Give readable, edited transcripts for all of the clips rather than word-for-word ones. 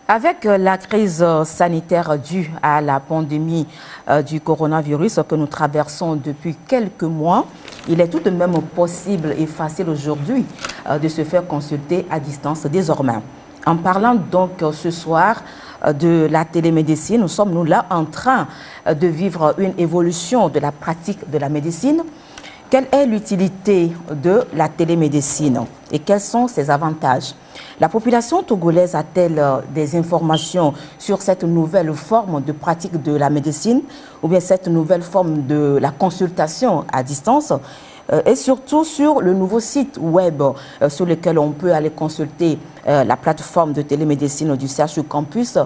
Avec la crise sanitaire due à la pandémie du coronavirus que nous traversons depuis quelques mois, il est tout de même possible et facile aujourd'hui de se faire consulter à distance désormais. En parlant donc ce soir de la télémédecine, nous sommes là en train de vivre une évolution de la pratique de la médecine. Quelle est l'utilité de la télémédecine et quels sont ses avantages? La population togolaise a-t-elle des informations sur cette nouvelle forme de pratique de la médecine ou bien cette nouvelle forme de la consultation à distance et surtout sur le nouveau site web sur lequel on peut aller consulter la plateforme de télémédecine du CHU Campus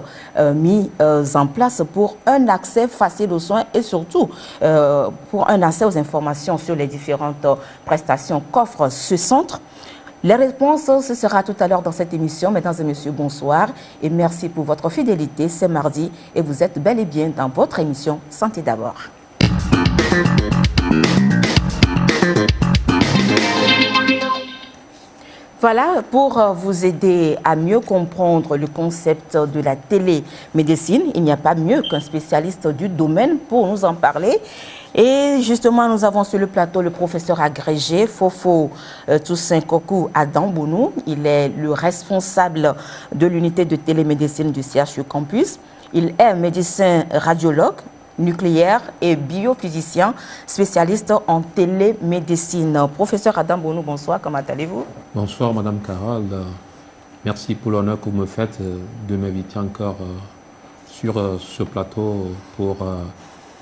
mis en place pour un accès facile aux soins et surtout pour un accès aux informations sur les différentes prestations qu'offre ce centre. Les réponses, ce sera tout à l'heure dans cette émission. Mesdames et messieurs, bonsoir et merci pour votre fidélité. C'est mardi et vous êtes bel et bien dans votre émission Santé d'abord. Voilà, pour vous aider à mieux comprendre le concept de la télémédecine, il n'y a pas mieux qu'un spécialiste du domaine pour nous en parler. Et justement, nous avons sur le plateau le professeur agrégé Fofo Toussaint Kokou Adambounou. Il est le responsable de l'unité de télémédecine du CHU Campus. Il est médecin radiologue, nucléaire et biophysicien, spécialiste en télémédecine. Professeur Adambounou, bonsoir, comment allez-vous? Bonsoir Madame Carole, merci pour l'honneur que vous me faites de m'inviter encore sur ce plateau pour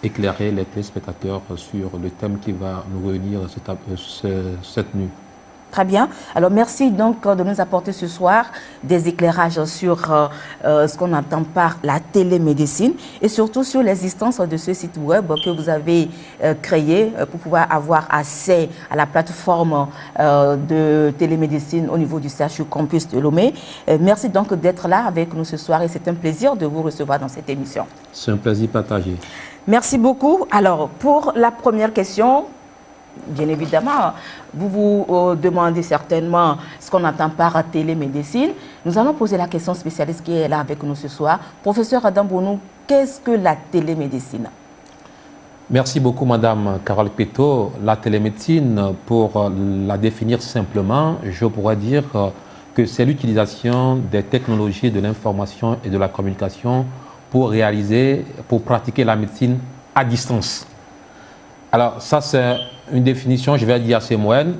éclairer les téléspectateurs sur le thème qui va nous réunir cette nuit. Très bien. Alors, merci donc de nous apporter ce soir des éclairages sur ce qu'on entend par la télémédecine et surtout sur l'existence de ce site web que vous avez créé pour pouvoir avoir accès à la plateforme de télémédecine au niveau du CHU Campus de Lomé. Merci donc d'être là avec nous ce soir et c'est un plaisir de vous recevoir dans cette émission. C'est un plaisir partagé. Merci beaucoup. Alors, pour la première question, bien évidemment, vous vous demandez certainement ce qu'on entend par télémédecine. Nous allons poser la question spécialiste qui est là avec nous ce soir. Professeur Adambounou, qu'est-ce que la télémédecine? Merci beaucoup Madame Carole Péto. La télémédecine, pour la définir simplement, je pourrais dire que c'est l'utilisation des technologies de l'information et de la communication pour pratiquer la médecine à distance. Alors ça c'est une définition, je vais dire assez moyenne,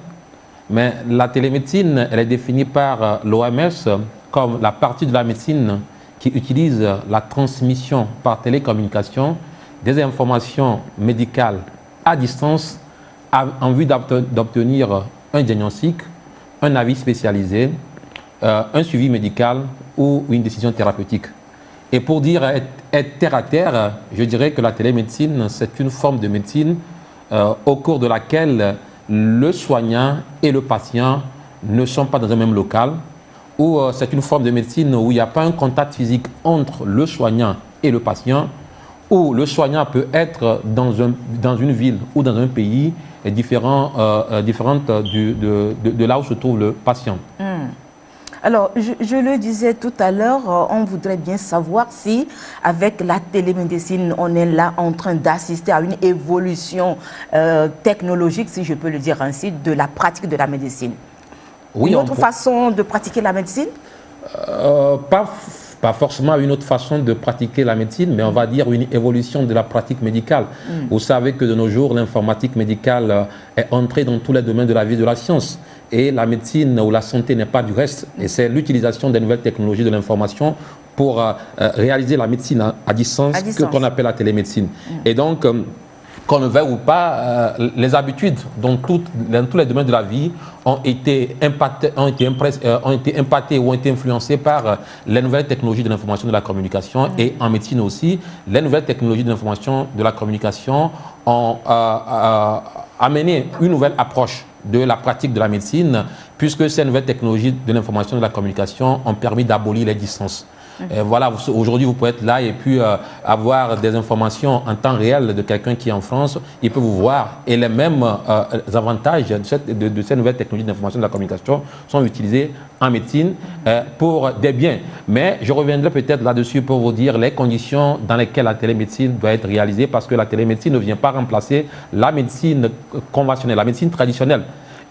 mais la télémédecine, elle est définie par l'OMS comme la partie de la médecine qui utilise la transmission par télécommunication des informations médicales à distance en vue d'obtenir un diagnostic, un avis spécialisé, un suivi médical ou une décision thérapeutique. Et pour dire être terre à terre, je dirais que la télémédecine, c'est une forme de médecine au cours de laquelle le soignant et le patient ne sont pas dans un même local, ou c'est une forme de médecine où il n'y a pas un contact physique entre le soignant et le patient, où le soignant peut être dans une ville ou dans un pays différente de là où se trouve le patient. Alors, je le disais tout à l'heure, on voudrait bien savoir si, avec la télémédecine, on est là en train d'assister à une évolution technologique, si je peux le dire ainsi, de la pratique de la médecine. Oui, une autre façon de pratiquer la médecine? Pas forcément une autre façon de pratiquer la médecine, mais on va dire une évolution de la pratique médicale. Vous savez que de nos jours, l'informatique médicale est entrée dans tous les domaines de la vie de la science. Et la médecine ou la santé n'est pas du reste. Et c'est l'utilisation des nouvelles technologies de l'information pour réaliser la médecine à distance, qu'on appelle la télémédecine. Et donc, qu'on ne veuille ou pas, les habitudes dans tous les domaines de la vie ont été impactées ou ont été influencées par les nouvelles technologies de l'information et de la communication. Et en médecine aussi, les nouvelles technologies de l'information et de la communication ont amené une nouvelle approche de la pratique de la médecine, puisque ces nouvelles technologies de l'information et de la communication ont permis d'abolir les distances. Voilà, aujourd'hui, vous pouvez être là et puis avoir des informations en temps réel de quelqu'un qui est en France. Il peut vous voir. Et les mêmes avantages de cette nouvelle technologie d'information de la communication sont utilisés en médecine pour des biens. Mais je reviendrai peut-être là-dessus pour vous dire les conditions dans lesquelles la télémédecine doit être réalisée, parce que la télémédecine ne vient pas remplacer la médecine conventionnelle, la médecine traditionnelle.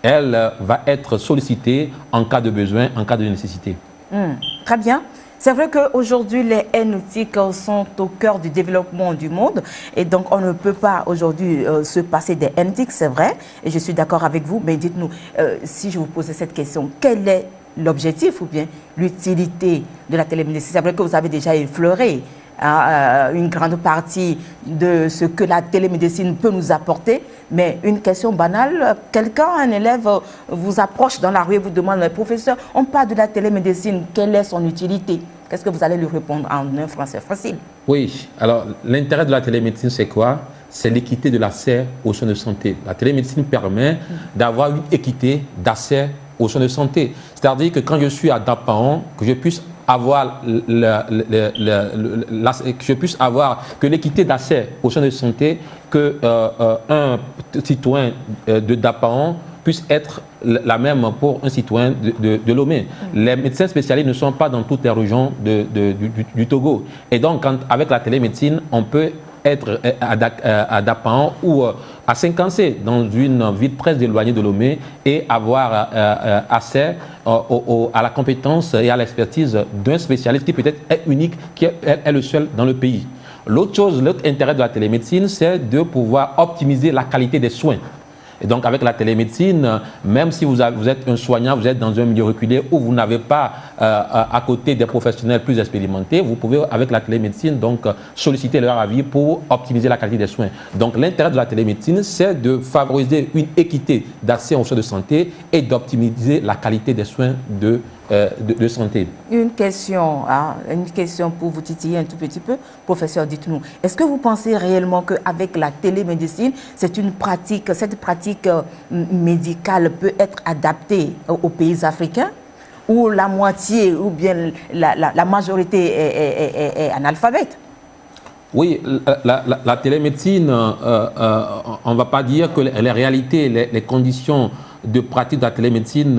Elle va être sollicitée en cas de besoin, en cas de nécessité. Très bien. C'est vrai qu'aujourd'hui, les NTIC sont au cœur du développement du monde et donc on ne peut pas aujourd'hui se passer des NTIC, c'est vrai, et je suis d'accord avec vous, mais dites-nous, si je vous posais cette question, quel est l'objectif ou bien l'utilité de la télémédecine? C'est vrai que vous avez déjà effleuré une grande partie de ce que la télémédecine peut nous apporter, mais une question banale, un élève vous approche dans la rue et vous demande, le professeur, on parle de la télémédecine, quelle est son utilité? Qu'est-ce que vous allez lui répondre en un français facile? Oui, alors l'intérêt de la télémédecine, c'est quoi? C'est l'équité de l'accès aux soins de santé. La télémédecine permet d'avoir une équité d'accès aux soins de santé. C'est-à-dire que quand je suis à Dapaon, que je puisse avoir que l'équité d'accès aux soins de santé, que un citoyen de Dapaon puisse être la même pour un citoyen de Lomé. Les médecins spécialistes ne sont pas dans toutes les régions du Togo. Et donc, avec la télémédecine, on peut être à Dapaon ou à Saint-Cancé, dans une ville très éloignée de Lomé, et avoir accès à la compétence et à l'expertise d'un spécialiste qui peut-être est unique, qui est le seul dans le pays. L'autre intérêt de la télémédecine, c'est de pouvoir optimiser la qualité des soins. Et donc, avec la télémédecine, même si vous êtes un soignant, vous êtes dans un milieu reculé où vous n'avez pas à côté des professionnels plus expérimentés, vous pouvez, avec la télémédecine, donc, solliciter leur avis pour optimiser la qualité des soins. Donc, l'intérêt de la télémédecine, c'est de favoriser une équité d'accès aux soins de santé et d'optimiser la qualité des soins de santé. Une question pour vous titiller un tout petit peu. Professeur, dites-nous, est-ce que vous pensez réellement qu'avec la télémédecine, cette pratique médicale peut être adaptée aux pays africains, où la moitié ou bien la majorité est analphabète? Oui, la télémédecine, on ne va pas dire que les réalités, les conditions de pratique de la télémédecine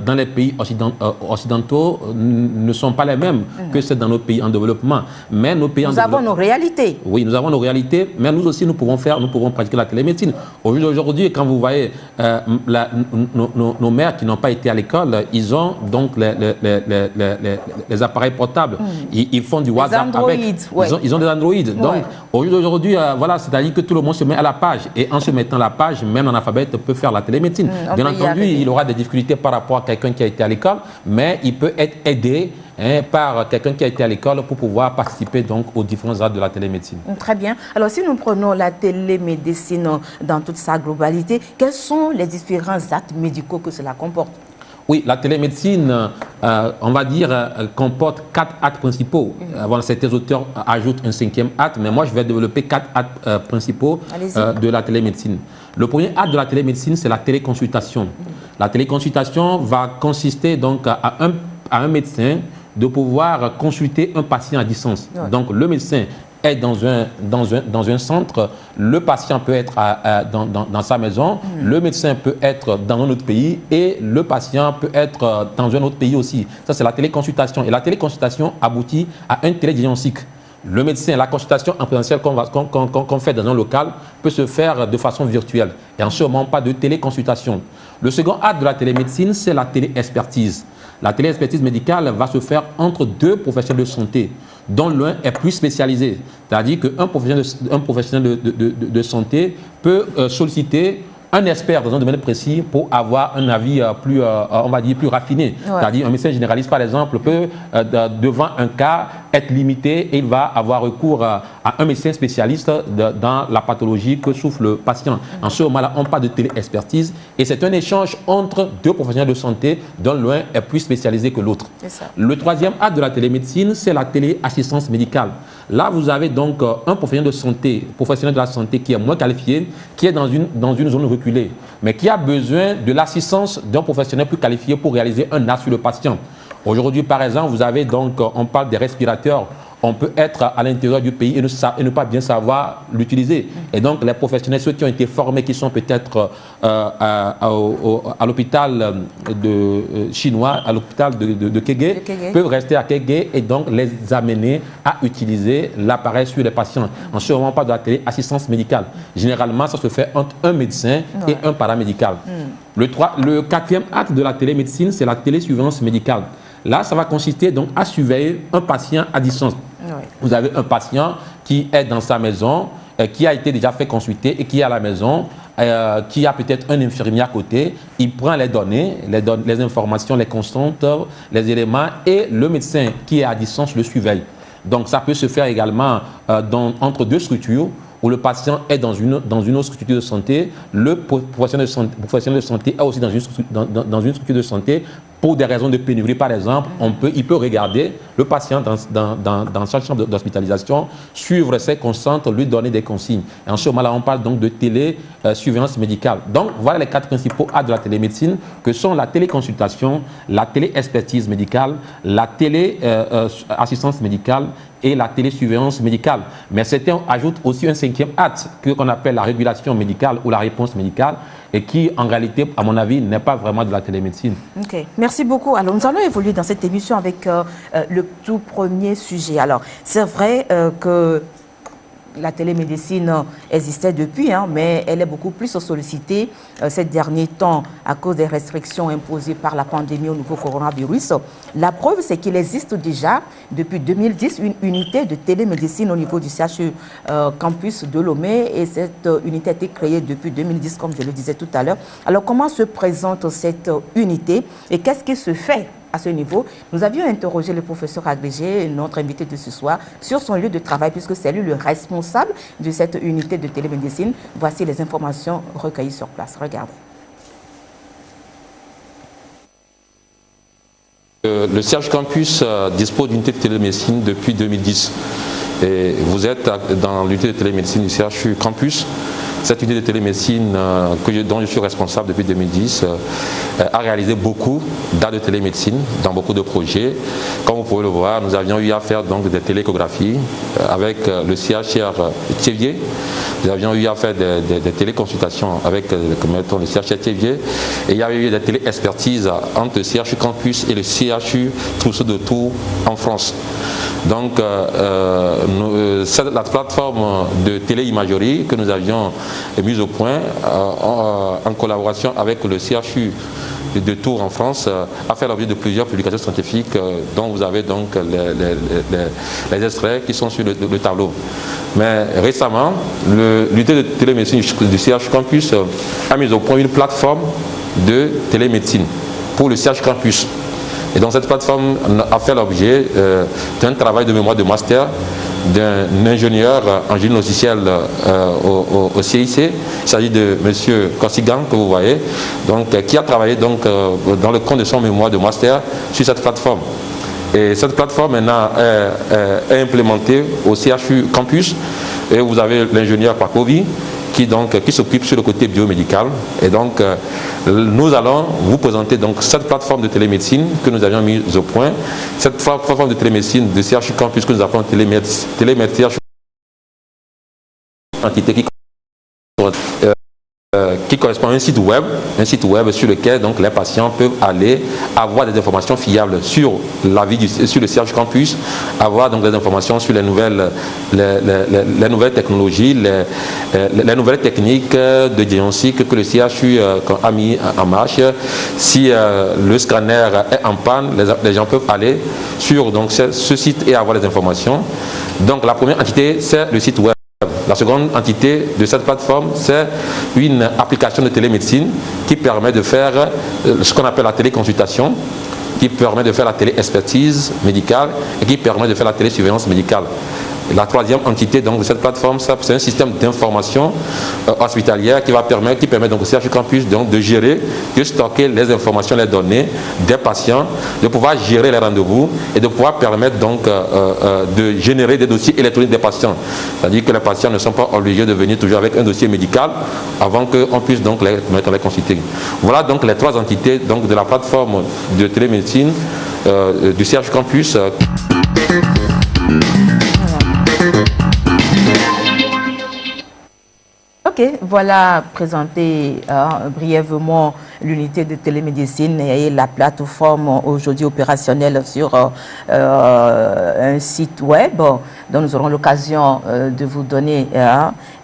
dans les pays occidentaux ne sont pas les mêmes que celles dans nos pays en développement. Mais nos pays nous avons nos réalités. Oui, nous avons nos réalités, mais nous aussi, nous pouvons pratiquer la télémédecine. Aujourd'hui, quand vous voyez nos mères qui n'ont pas été à l'école, ils ont donc les appareils portables. Ils font du WhatsApp avec. Ouais. Ils ont des Android. Donc, aujourd'hui, voilà, c'est-à-dire que tout le monde se met à la page. Et en se mettant à la page, même un analphabète peut faire la télémédecine. Bien entendu, il aura des difficultés par rapport à quelqu'un qui a été à l'école, mais il peut être aidé par quelqu'un qui a été à l'école pour pouvoir participer donc aux différents actes de la télémédecine. Très bien. Alors, si nous prenons la télémédecine dans toute sa globalité, quels sont les différents actes médicaux que cela comporte? Oui, la télémédecine, on va dire, comporte 4 actes principaux. Certains auteurs ajoutent un 5e acte, mais moi, je vais développer 4 actes principaux de la télémédecine. Le premier acte de la télémédecine, c'est la téléconsultation. La téléconsultation va consister donc à un médecin de pouvoir consulter un patient à distance. Donc, le médecin est dans un centre, le patient peut être dans sa maison, le médecin peut être dans un autre pays et le patient peut être dans un autre pays aussi. Ça, c'est la téléconsultation. Et la téléconsultation aboutit à un télédiagnostic. Le médecin, la consultation en présentiel qu'on fait dans un local peut se faire de façon virtuelle. Et en ce moment, pas de téléconsultation. Le second acte de la télémédecine, c'est la téléexpertise. La téléexpertise médicale va se faire entre 2 professionnels de santé, dont l'un est plus spécialisé. C'est-à-dire qu'un professionnel de santé peut solliciter un expert dans un domaine précis pour avoir un avis plus, on va dire, plus raffiné. C'est-à-dire un médecin généraliste, par exemple, peut, devant un cas, être limité et il va avoir recours à un médecin spécialiste dans la pathologie que souffre le patient. En ce moment-là, on parle de téléexpertise et c'est un échange entre 2 professionnels de santé dont l'un est plus spécialisé que l'autre. Le troisième acte de la télémédecine, c'est la téléassistance médicale. Là, vous avez donc un professionnel de la santé qui est moins qualifié, qui est dans une zone reculée, mais qui a besoin de l'assistance d'un professionnel plus qualifié pour réaliser un acte sur le patient. Aujourd'hui, par exemple, vous avez donc, on parle des respirateurs. On peut être à l'intérieur du pays et ne pas bien savoir l'utiliser. Et donc, les professionnels, ceux qui ont été formés, qui sont peut-être à l'hôpital chinois, à l'hôpital de Kégué, peuvent rester à Kégué et donc les amener à utiliser l'appareil sur les patients. En ce moment, pas de la téléassistance médicale. Généralement, ça se fait entre un médecin et un paramédical. Le quatrième acte de la télémédecine, c'est la télésurveillance médicale. Là, ça va consister donc à surveiller un patient à distance. Oui. Vous avez un patient qui est dans sa maison, qui a été déjà fait consulter et qui est à la maison, qui a peut-être un infirmier à côté. Il prend les données, les informations, les constantes, les éléments et le médecin qui est à distance le surveille. Donc, ça peut se faire également entre deux structures où le patient est dans une autre structure de santé, le professionnel de santé est aussi dans une structure de santé. Pour des raisons de pénurie, par exemple, il peut regarder le patient dans sa chambre d'hospitalisation, suivre ses constantes, lui donner des consignes. Et en ce moment-là, on parle donc de télésurveillance médicale. Donc, voilà les 4 principaux actes de la télémédecine, que sont la téléconsultation, la téléexpertise médicale, la téléassistance médicale et la télésurveillance médicale. Mais certains ajoutent aussi un 5e acte qu'on appelle la régulation médicale ou la réponse médicale, et qui, en réalité, à mon avis, n'est pas vraiment de la télémédecine. Ok, merci beaucoup. Alors, nous allons évoluer dans cette émission avec le tout premier sujet. Alors, c'est vrai que la télémédecine existait depuis, mais elle est beaucoup plus sollicitée ces derniers temps à cause des restrictions imposées par la pandémie au nouveau coronavirus. La preuve, c'est qu'il existe déjà, depuis 2010, une unité de télémédecine au niveau du CHU campus de Lomé, et cette unité a été créée depuis 2010, comme je le disais tout à l'heure. Alors, comment se présente cette unité et qu'est-ce qui se fait à ce niveau? Nous avions interrogé le professeur agrégé, notre invité de ce soir, sur son lieu de travail, puisque c'est lui le responsable de cette unité de télémédecine. Voici les informations recueillies sur place. Regardez. Le CH Campus dispose d'une unité de télémédecine depuis 2010. Et vous êtes dans l'unité de télémédecine du CHU Campus. Cette unité de télémédecine dont je suis responsable depuis 2010 a réalisé beaucoup d'actes de télémédecine dans beaucoup de projets. Comme vous pouvez le voir, nous avions eu à faire donc des télééchographies avec le CHR Thiévier. Nous avions eu à faire des téléconsultations avec le CHR Thiévier. Et il y avait eu des téléexpertises entre le CHU Campus et le CHU Trousseau de Tours en France. Donc, la plateforme de téléimagerie que nous avions mise au point en collaboration avec le CHU de Tours en France a fait l'objet de plusieurs publications scientifiques dont vous avez donc les extraits qui sont sur le tableau. Mais récemment, l'unité de télémédecine du CH Campus a mis au point une plateforme de télémédecine pour le CH Campus. Et donc cette plateforme a fait l'objet d'un travail de mémoire de master d'un ingénieur en génie logiciel au CIC. Il s'agit de M. Kossigan, que vous voyez, donc, qui a travaillé donc, dans le cadre de son mémoire de master sur cette plateforme. Et cette plateforme maintenant est implémentée au CHU Campus. Et vous avez l'ingénieur Pakovi qui s'occupe sur le côté biomédical. Et donc, nous allons vous présenter donc cette plateforme de télémédecine que nous avions mise au point. Cette plateforme de télémédecine de CHU Campus que nous appelons télémédecine, entité qui correspond à un site web sur lequel donc les patients peuvent aller avoir des informations fiables sur la vie sur le CH Campus, avoir donc des informations sur les nouvelles technologies, les nouvelles techniques de diagnostic que le CHU a mis en marche. Si le scanner est en panne, les gens peuvent aller sur donc, ce site et avoir les informations. Donc la première entité, c'est le site web. La seconde entité de cette plateforme, c'est une application de télémédecine qui permet de faire ce qu'on appelle la téléconsultation, qui permet de faire la téléexpertise médicale et qui permet de faire la télésurveillance médicale. La troisième entité donc, de cette plateforme, c'est un système d'information hospitalière qui permet donc au CHU Campus donc, de gérer, de stocker les informations, les données des patients, de pouvoir gérer les rendez-vous et de pouvoir permettre donc de générer des dossiers électroniques des patients. C'est-à-dire que les patients ne sont pas obligés de venir toujours avec un dossier médical avant qu'on puisse donc les consulter. Voilà donc les trois entités donc, de la plateforme de télémédecine du CH Campus. Ok, voilà présenté brièvement l'unité de télémédecine et la plateforme aujourd'hui opérationnelle sur un site web dont nous aurons l'occasion de vous donner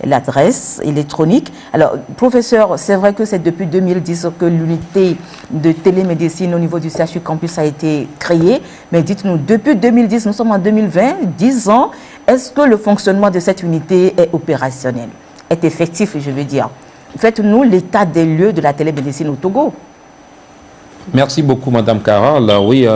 l'adresse électronique. Alors, professeur, c'est vrai que c'est depuis 2010 que l'unité de télémédecine au niveau du CHU Campus a été créée, mais dites-nous, depuis 2010, nous sommes en 2020, 10 ans, est-ce que le fonctionnement de cette unité est opérationnel ? Est effectif, je veux dire. Faites-nous l'état des lieux de la télémédecine au Togo. Merci beaucoup, Madame Carole. Oui,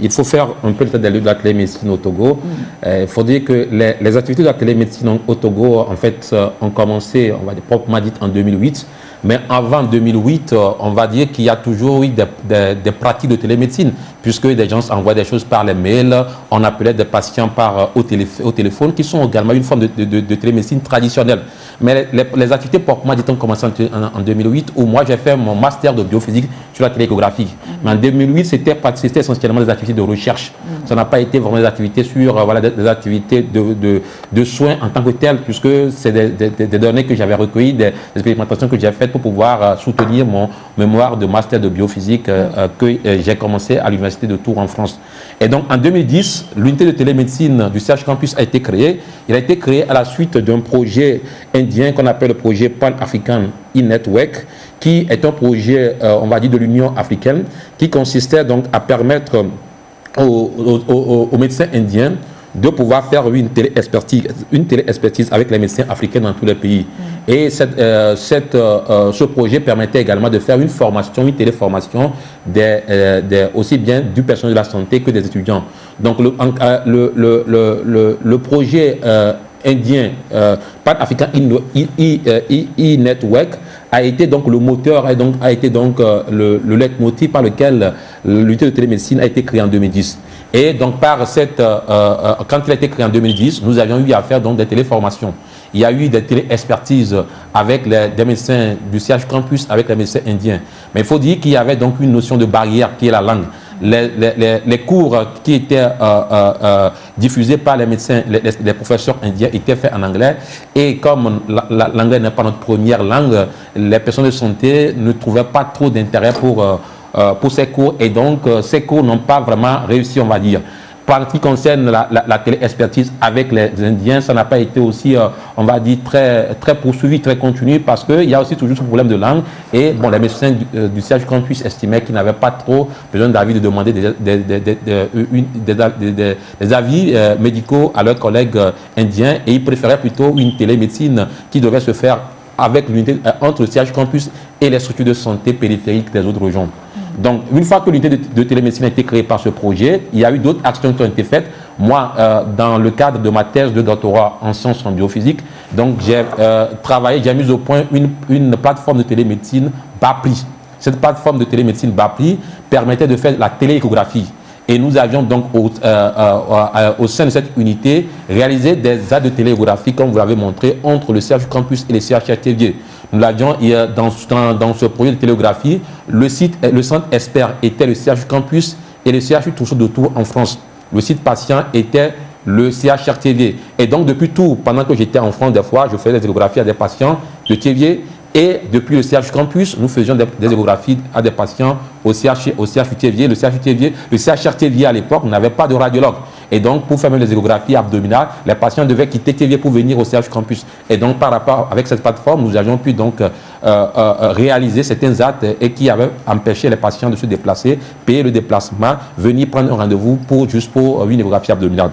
il faut faire un peu l'état des lieux de la télémédecine au Togo. Il faut dire que les activités de la télémédecine au Togo, en fait, ont commencé, on va dire, proprement dit, en 2008. Mais avant 2008, on va dire qu'il y a toujours eu des pratiques de télémédecine, puisque des gens envoient des choses par les mails, on appelait des patients au téléphone, qui sont également une forme de télémédecine traditionnelle. Mais les activités proprement dites ont commencé en 2008, où moi j'ai fait mon master de biophysique sur la télégraphie. Mais en 2008, c'était essentiellement des activités de recherche. Ça n'a pas été vraiment des activités sur voilà, des activités de soins en tant que telles, puisque c'est des données que j'avais recueillies, des expérimentations que j'ai faites pour pouvoir soutenir mon mémoire de master de biophysique que j'ai commencé à l'université de Tours en France. Et donc en 2010, l'unité de télémédecine du CH Campus a été créée. Il a été créé à la suite d'un projet indien qu'on appelle le projet Pan-African e-Network, qui est un projet, on va dire, de l'Union africaine, qui consistait donc à permettre aux médecins indiens de pouvoir faire une télé-expertise avec les médecins africains dans tous les pays. Et ce projet permettait également de faire une formation, une téléformation aussi bien du personnel de la santé que des étudiants. Donc le projet indien Pan-African e-Network a été donc le moteur, a été donc le leitmotiv par lequel l'unité de télémédecine a été créée en 2010. Et donc quand il a été créé en 2010, nous avions eu à faire donc des téléformations. Il y a eu des télé-expertises avec des médecins du CH Campus, avec les médecins indiens. Mais il faut dire qu'il y avait donc une notion de barrière qui est la langue. Les cours qui étaient diffusés par les médecins, les professeurs indiens étaient faits en anglais. Et comme l'anglais n'est pas notre première langue, les personnes de santé ne trouvaient pas trop d'intérêt pour ces cours. Et donc, ces cours n'ont pas vraiment réussi, on va dire. Par ce qui concerne la télé-expertise avec les Indiens, ça n'a pas été aussi, on va dire, très poursuivi, très continu, parce qu'il y a aussi toujours ce problème de langue. Et bon, les médecins du CH Campus estimaient qu'ils n'avaient pas trop besoin d'avis, de demander des avis médicaux à leurs collègues indiens, et ils préféraient plutôt une télémédecine qui devait se faire avec l'unité entre le CH Campus et les structures de santé périphériques des autres régions. Donc, une fois que l'unité de télémédecine a été créée par ce projet, il y a eu d'autres actions qui ont été faites. Moi, dans le cadre de ma thèse de doctorat en sciences en biophysique, donc j'ai mis au point une plateforme de télémédecine BAPLI. Cette plateforme de télémédecine BAPLI permettait de faire la télééchographie. Et nous avions donc au sein de cette unité réalisé des aides de télééchographie, comme vous l'avez montré, entre le CH Campus et le CHRTV. Nous l'avions dans ce projet de télégraphie, le centre expert était le CH Campus et le CHU Touchot de Tours en France. Le site patient était le CHRTV. Et donc depuis tout, pendant que j'étais en France, des fois, je faisais des échographies à des patients de TV. Et depuis le CH Campus, nous faisions des échographies à des patients au CHUTV. Le CHRTV à l'époque n'avait pas de radiologue. Et donc, pour faire même les échographies abdominales, les patients devaient quitter TV pour venir au CH Campus. Et donc, par rapport avec cette plateforme, nous avions pu donc réaliser certains actes et qui avaient empêché les patients de se déplacer, payer le déplacement, venir prendre un rendez-vous pour une échographie abdominale.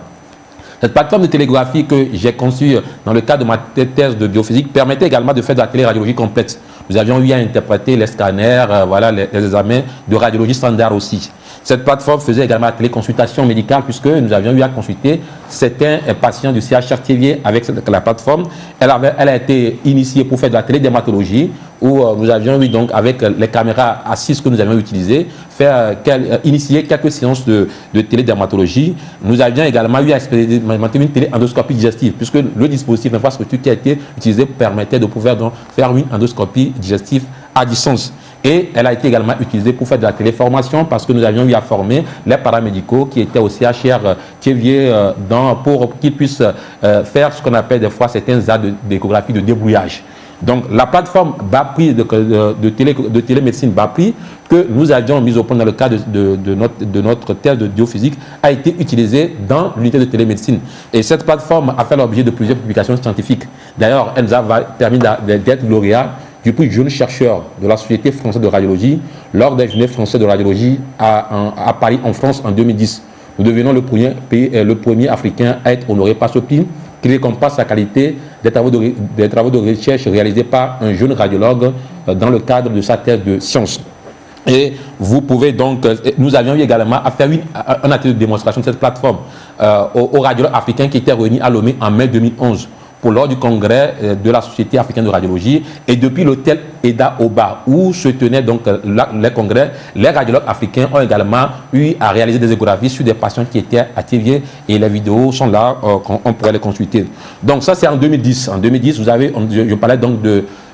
Cette plateforme de télégraphie que j'ai conçue dans le cadre de ma thèse de biophysique permettait également de faire de la téléradiologie complète. Nous avions eu à interpréter les scanners, les examens de radiologie standard aussi. Cette plateforme faisait également la téléconsultation médicale puisque nous avions eu à consulter certains patients du CHRTV avec la plateforme. Elle a été initiée pour faire de la télédermatologie où nous avions eu donc avec les caméras assises que nous avions utilisées initier quelques séances de télédermatologie. Nous avions également eu à expérimenter une téléendoscopie digestive puisque le dispositif d'infrastructure qui a été utilisé permettait de pouvoir donc faire une endoscopie digestive à distance. Et elle a été également utilisée pour faire de la téléformation parce que nous avions eu à former les paramédicaux qui étaient au CHR Thiévier pour qu'ils puissent faire ce qu'on appelle des fois certains actes d'échographie de débrouillage. Donc, la plateforme BAPRI de télémédecine BAPRI que nous avions mise au point dans le cadre de notre thèse de biophysique a été utilisée dans l'unité de télémédecine. Et cette plateforme a fait l'objet de plusieurs publications scientifiques. D'ailleurs, elle nous a permis d'être lauréat du prix jeune chercheur de la Société française de radiologie lors des Journées françaises de radiologie à Paris, en France, en 2010. Nous devenons le premier Africain à être honoré par ce prix qui récompense la qualité des travaux de recherche réalisés par un jeune radiologue dans le cadre de sa thèse de sciences. Et vous pouvez donc, nous avions eu également à faire un atelier de démonstration de cette plateforme aux radiologues africains qui étaient réunis à Lomé en mai 2011 lors du congrès de la Société africaine de radiologie, et depuis l'hôtel Eda Oba où se tenaient donc les congrès, les radiologues africains ont également eu à réaliser des échographies sur des patients qui étaient à Thiévier, et les vidéos sont là, on pourrait les consulter. Donc ça c'est en 2010. En 2010, je parlais donc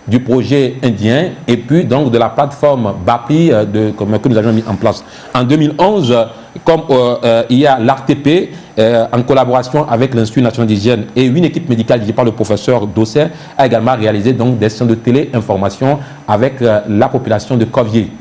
du projet indien et puis donc de la plateforme BAPRI que nous avions mis en place. En 2011, comme il y a l'ARTP en collaboration avec l'Institut national d'hygiène et une équipe médicale dirigée par le professeur Dosset a également réalisé donc des sessions de téléinformation avec la population de Covier.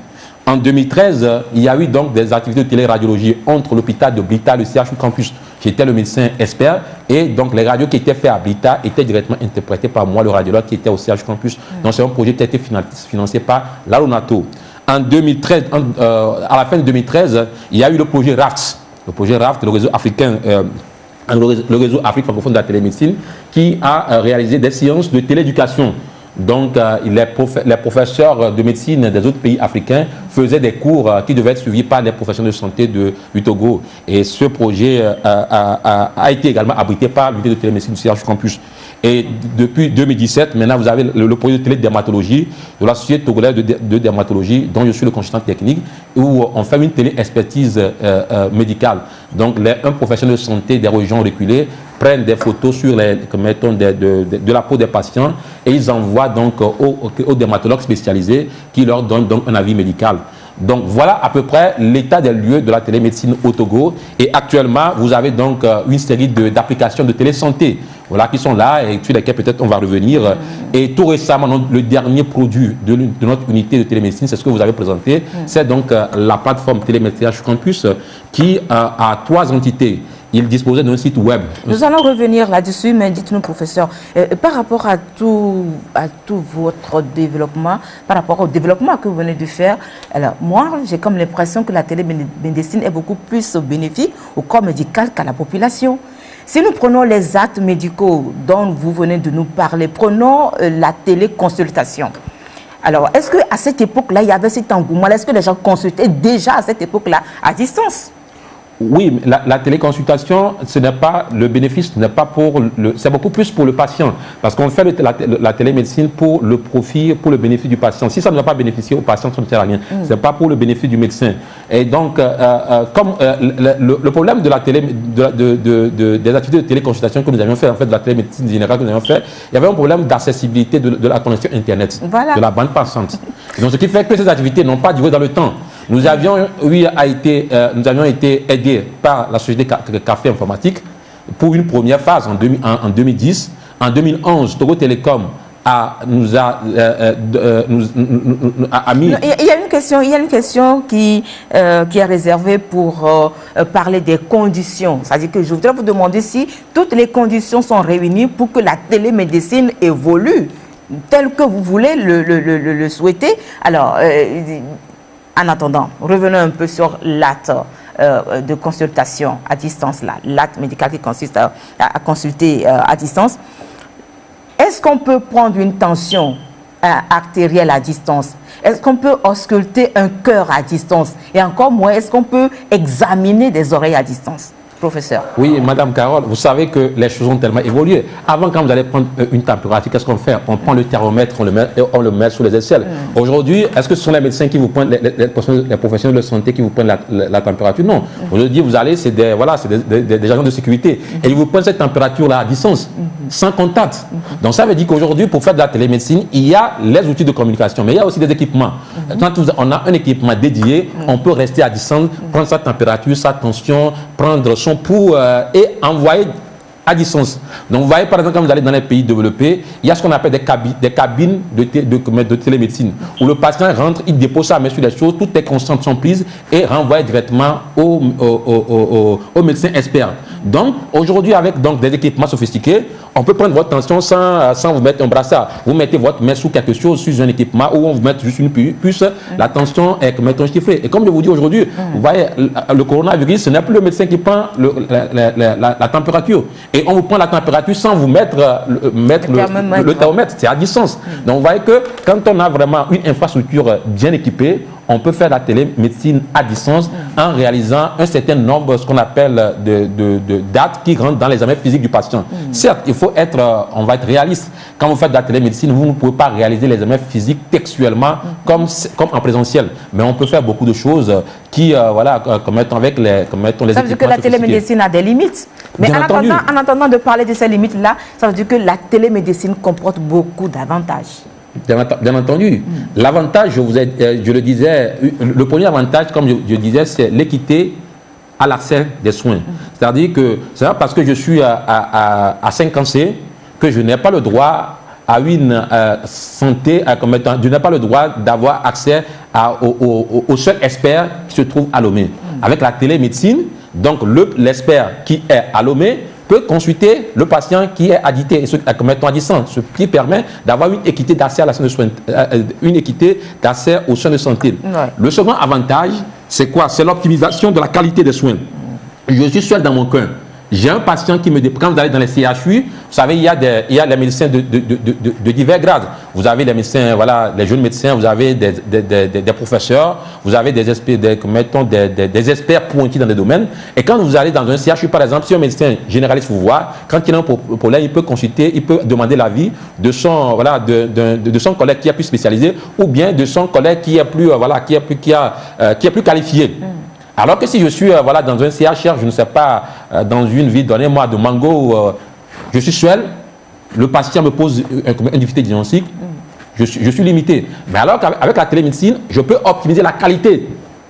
En 2013, il y a eu donc des activités de téléradiologie entre l'hôpital de Blita et le CHU Campus. J'étais le médecin expert et donc les radios qui étaient faites à Blita étaient directement interprétées par moi, le radiologue qui était au CHU Campus. Donc c'est un projet qui a été financé par l'Alonato. En 2013, à la fin de 2013, il y a eu le projet RAFT. Le projet RAFT, le réseau africain, le réseau Afrique francophone de la télémédecine, qui a réalisé des séances de télééducation. Donc, les professeurs de médecine des autres pays africains faisaient des cours qui devaient être suivis par les professionnels de santé du Togo. Et ce projet a été également abrité par l'unité de télémédecine du CHU Campus. Et depuis 2017, maintenant, vous avez le projet de télédermatologie de la Société togolaise de dermatologie, dont je suis le consultant technique, où on fait une télé-expertise médicale. Donc, un professionnel de santé des régions reculées prennent des photos sur de la peau des patients et ils envoient donc aux dermatologues spécialisés qui leur donnent donc un avis médical. Donc voilà à peu près l'état des lieux de la télémédecine au Togo. Et actuellement, vous avez donc une série d'applications de télésanté, voilà, qui sont là et sur lesquelles peut-être on va revenir. Et tout récemment, le dernier produit de notre unité de télémédecine, c'est ce que vous avez présenté. C'est donc la plateforme Télémédecine Campus qui a 3 entités. Il disposait d'un site web. Nous allons revenir là-dessus, mais dites-nous, professeur, par rapport à tout votre développement, par rapport au développement que vous venez de faire, alors moi, j'ai comme l'impression que la télémédecine est beaucoup plus bénéfique au corps médical qu'à la population. Si nous prenons les actes médicaux dont vous venez de nous parler, prenons la téléconsultation. Alors, est-ce qu'à cette époque-là, il y avait cet engouement? Est-ce que les gens consultaient déjà à cette époque-là à distance? Oui, la téléconsultation, ce n'est pas le bénéfice, n'est pas pour c'est beaucoup plus pour le patient, parce qu'on fait la télémédecine pour le profit, pour le bénéfice du patient. Si ça ne va pas bénéficier au patient, ça ne sert à rien. C'est pas pour le bénéfice du médecin. Et donc, comme le problème de des activités de téléconsultation que nous avions fait, en fait, de la télémédecine générale que nous avions fait, il y avait un problème d'accessibilité de la connexion Internet, de la bande passante. Donc, ce qui fait que ces activités n'ont pas duré dans le temps. Nous avions été aidés par la société Café Informatique pour une première phase en 2010. En 2011, Togo Télécom nous a mis... Il y a une question qui est réservée pour parler des conditions. C'est-à-dire que je voudrais vous demander si toutes les conditions sont réunies pour que la télémédecine évolue tel que vous voulez le souhaiter. Alors... en attendant, revenons un peu sur l'acte de consultation à distance, l'acte médical qui consiste à consulter à distance. Est-ce qu'on peut prendre une tension artérielle à distance? Est-ce qu'on peut ausculter un cœur à distance? Et encore moins, est-ce qu'on peut examiner des oreilles à distance? professeur? Oui, Madame Carole, vous savez que les choses ont tellement évolué. Avant, quand vous allez prendre une température, qu'est-ce qu'on fait? On prend le thermomètre, on le met sous les aisselles. Aujourd'hui, est-ce que ce sont les médecins qui vous prennent, les professionnels de santé qui vous prennent la température? Non. Aujourd'hui, vous allez, c'est des agents de sécurité. Et ils vous prennent cette température-là à distance, sans contact. Donc ça veut dire qu'aujourd'hui, pour faire de la télémédecine, il y a les outils de communication, mais il y a aussi des équipements. Quand on a un équipement dédié, on peut rester à distance, prendre sa température, sa tension, prendre son pouls et envoyer à distance. Donc vous voyez par exemple quand vous allez dans les pays développés, il y a ce qu'on appelle des cabines de télémédecine où le patient rentre, il dépose sa main sur les choses, toutes les constantes sont prises et renvoyées directement au médecin expert. Donc aujourd'hui avec des équipements sophistiqués, on peut prendre votre tension sans vous mettre un brassard. Vous mettez votre main sous quelque chose, sur un équipement où on vous met juste une puce, la tension est chiffrée. Et comme je vous dis aujourd'hui, vous voyez, le coronavirus, ce n'est plus le médecin qui prend la température. Et on vous prend la température sans vous mettre le thermomètre. C'est à distance. Donc vous voyez que quand on a vraiment une infrastructure bien équipée, on peut faire la télémédecine à distance en réalisant un certain nombre, ce qu'on appelle de dates qui rentrent dans les examens physiques du patient. Certes, il faut on va être réaliste. Quand vous faites de la télémédecine, vous ne pouvez pas réaliser les examens physiques textuellement comme en présentiel. Mais on peut faire beaucoup de choses qui, comme étant les équipements. Ça veut dire que la télémédecine a des limites. Mais en attendant de parler de ces limites-là, ça veut dire que la télémédecine comporte beaucoup d'avantages. Bien entendu. L'avantage, je le disais, le premier avantage, comme je disais, c'est l'équité à l'accès des soins. C'est-à-dire que c'est pas parce que je suis à 5 ans que je n'ai pas le droit à une santé, je n'ai pas le droit d'avoir accès au seul expert qui se trouve à Lomé. Avec la télémédecine, donc l'expert qui est à Lomé peut consulter le patient qui est addité et à distance, ce qui permet d'avoir une équité d'accès à la soins une équité d'accès aux soins de santé. Le second avantage, c'est quoi? C'est l'optimisation de la qualité des soins. Je suis seul dans mon coin. J'ai un patient qui me dit, quand vous allez dans les CHU, vous savez, il y a les médecins de divers grades. Vous avez les médecins, les jeunes médecins, vous avez des professeurs, vous avez des experts pointus dans des domaines. Et quand vous allez dans un CHU, par exemple, si un médecin généraliste vous voit, quand il a un problème, il peut consulter, il peut demander l'avis de son collègue qui est plus spécialisé ou bien de son collègue qui est plus qualifié. Alors que si je suis dans un CHR, je ne sais pas, dans une ville, donnez-moi de Mango, je suis seul, le patient me pose une difficulté diagnostique, je suis limité. Mais alors qu'avec la télémédecine, je peux optimiser la qualité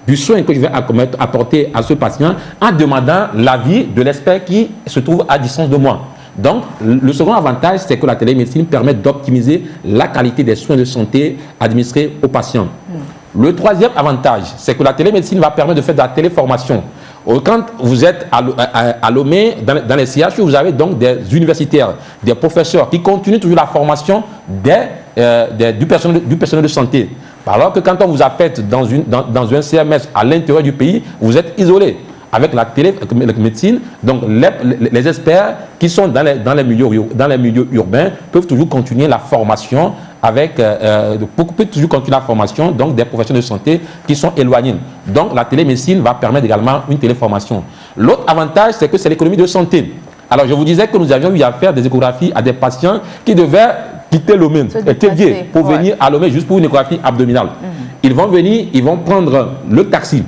du soin que je vais apporter à ce patient en demandant l'avis de l'expert qui se trouve à distance de moi. Donc, le second avantage, c'est que la télémédecine permet d'optimiser la qualité des soins de santé administrés aux patients. Le troisième avantage, c'est que la télémédecine va permettre de faire de la téléformation. Quand vous êtes à Lomé, dans les CHU, vous avez donc des universitaires, des professeurs qui continuent toujours la formation du personnel de santé. Alors que quand on vous affecte dans un CMS à l'intérieur du pays, vous êtes isolé. Avec la télémédecine, donc les experts qui sont dans les milieux urbains peuvent toujours continuer la formation peuvent toujours continuer la formation donc des professionnels de santé qui sont éloignés. Donc la télémédecine va permettre également une téléformation. L'autre avantage, c'est que c'est l'économie de santé. Alors je vous disais que nous avions eu à faire des échographies à des patients qui devaient quitter Lomé, pour venir à Lomé juste pour une échographie abdominale. Ils vont venir, ils vont prendre le taxi.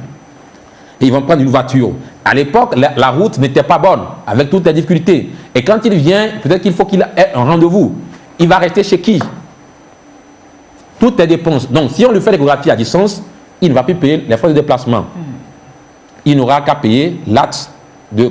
Et ils vont prendre une voiture. À l'époque, la route n'était pas bonne, avec toutes les difficultés. Et quand il vient, peut-être qu'il faut qu'il ait un rendez-vous. Il va rester chez qui? Toutes les dépenses. Donc, si on lui fait l'échographie à distance, il ne va plus payer les frais de déplacement. Il n'aura qu'à payer l'acte de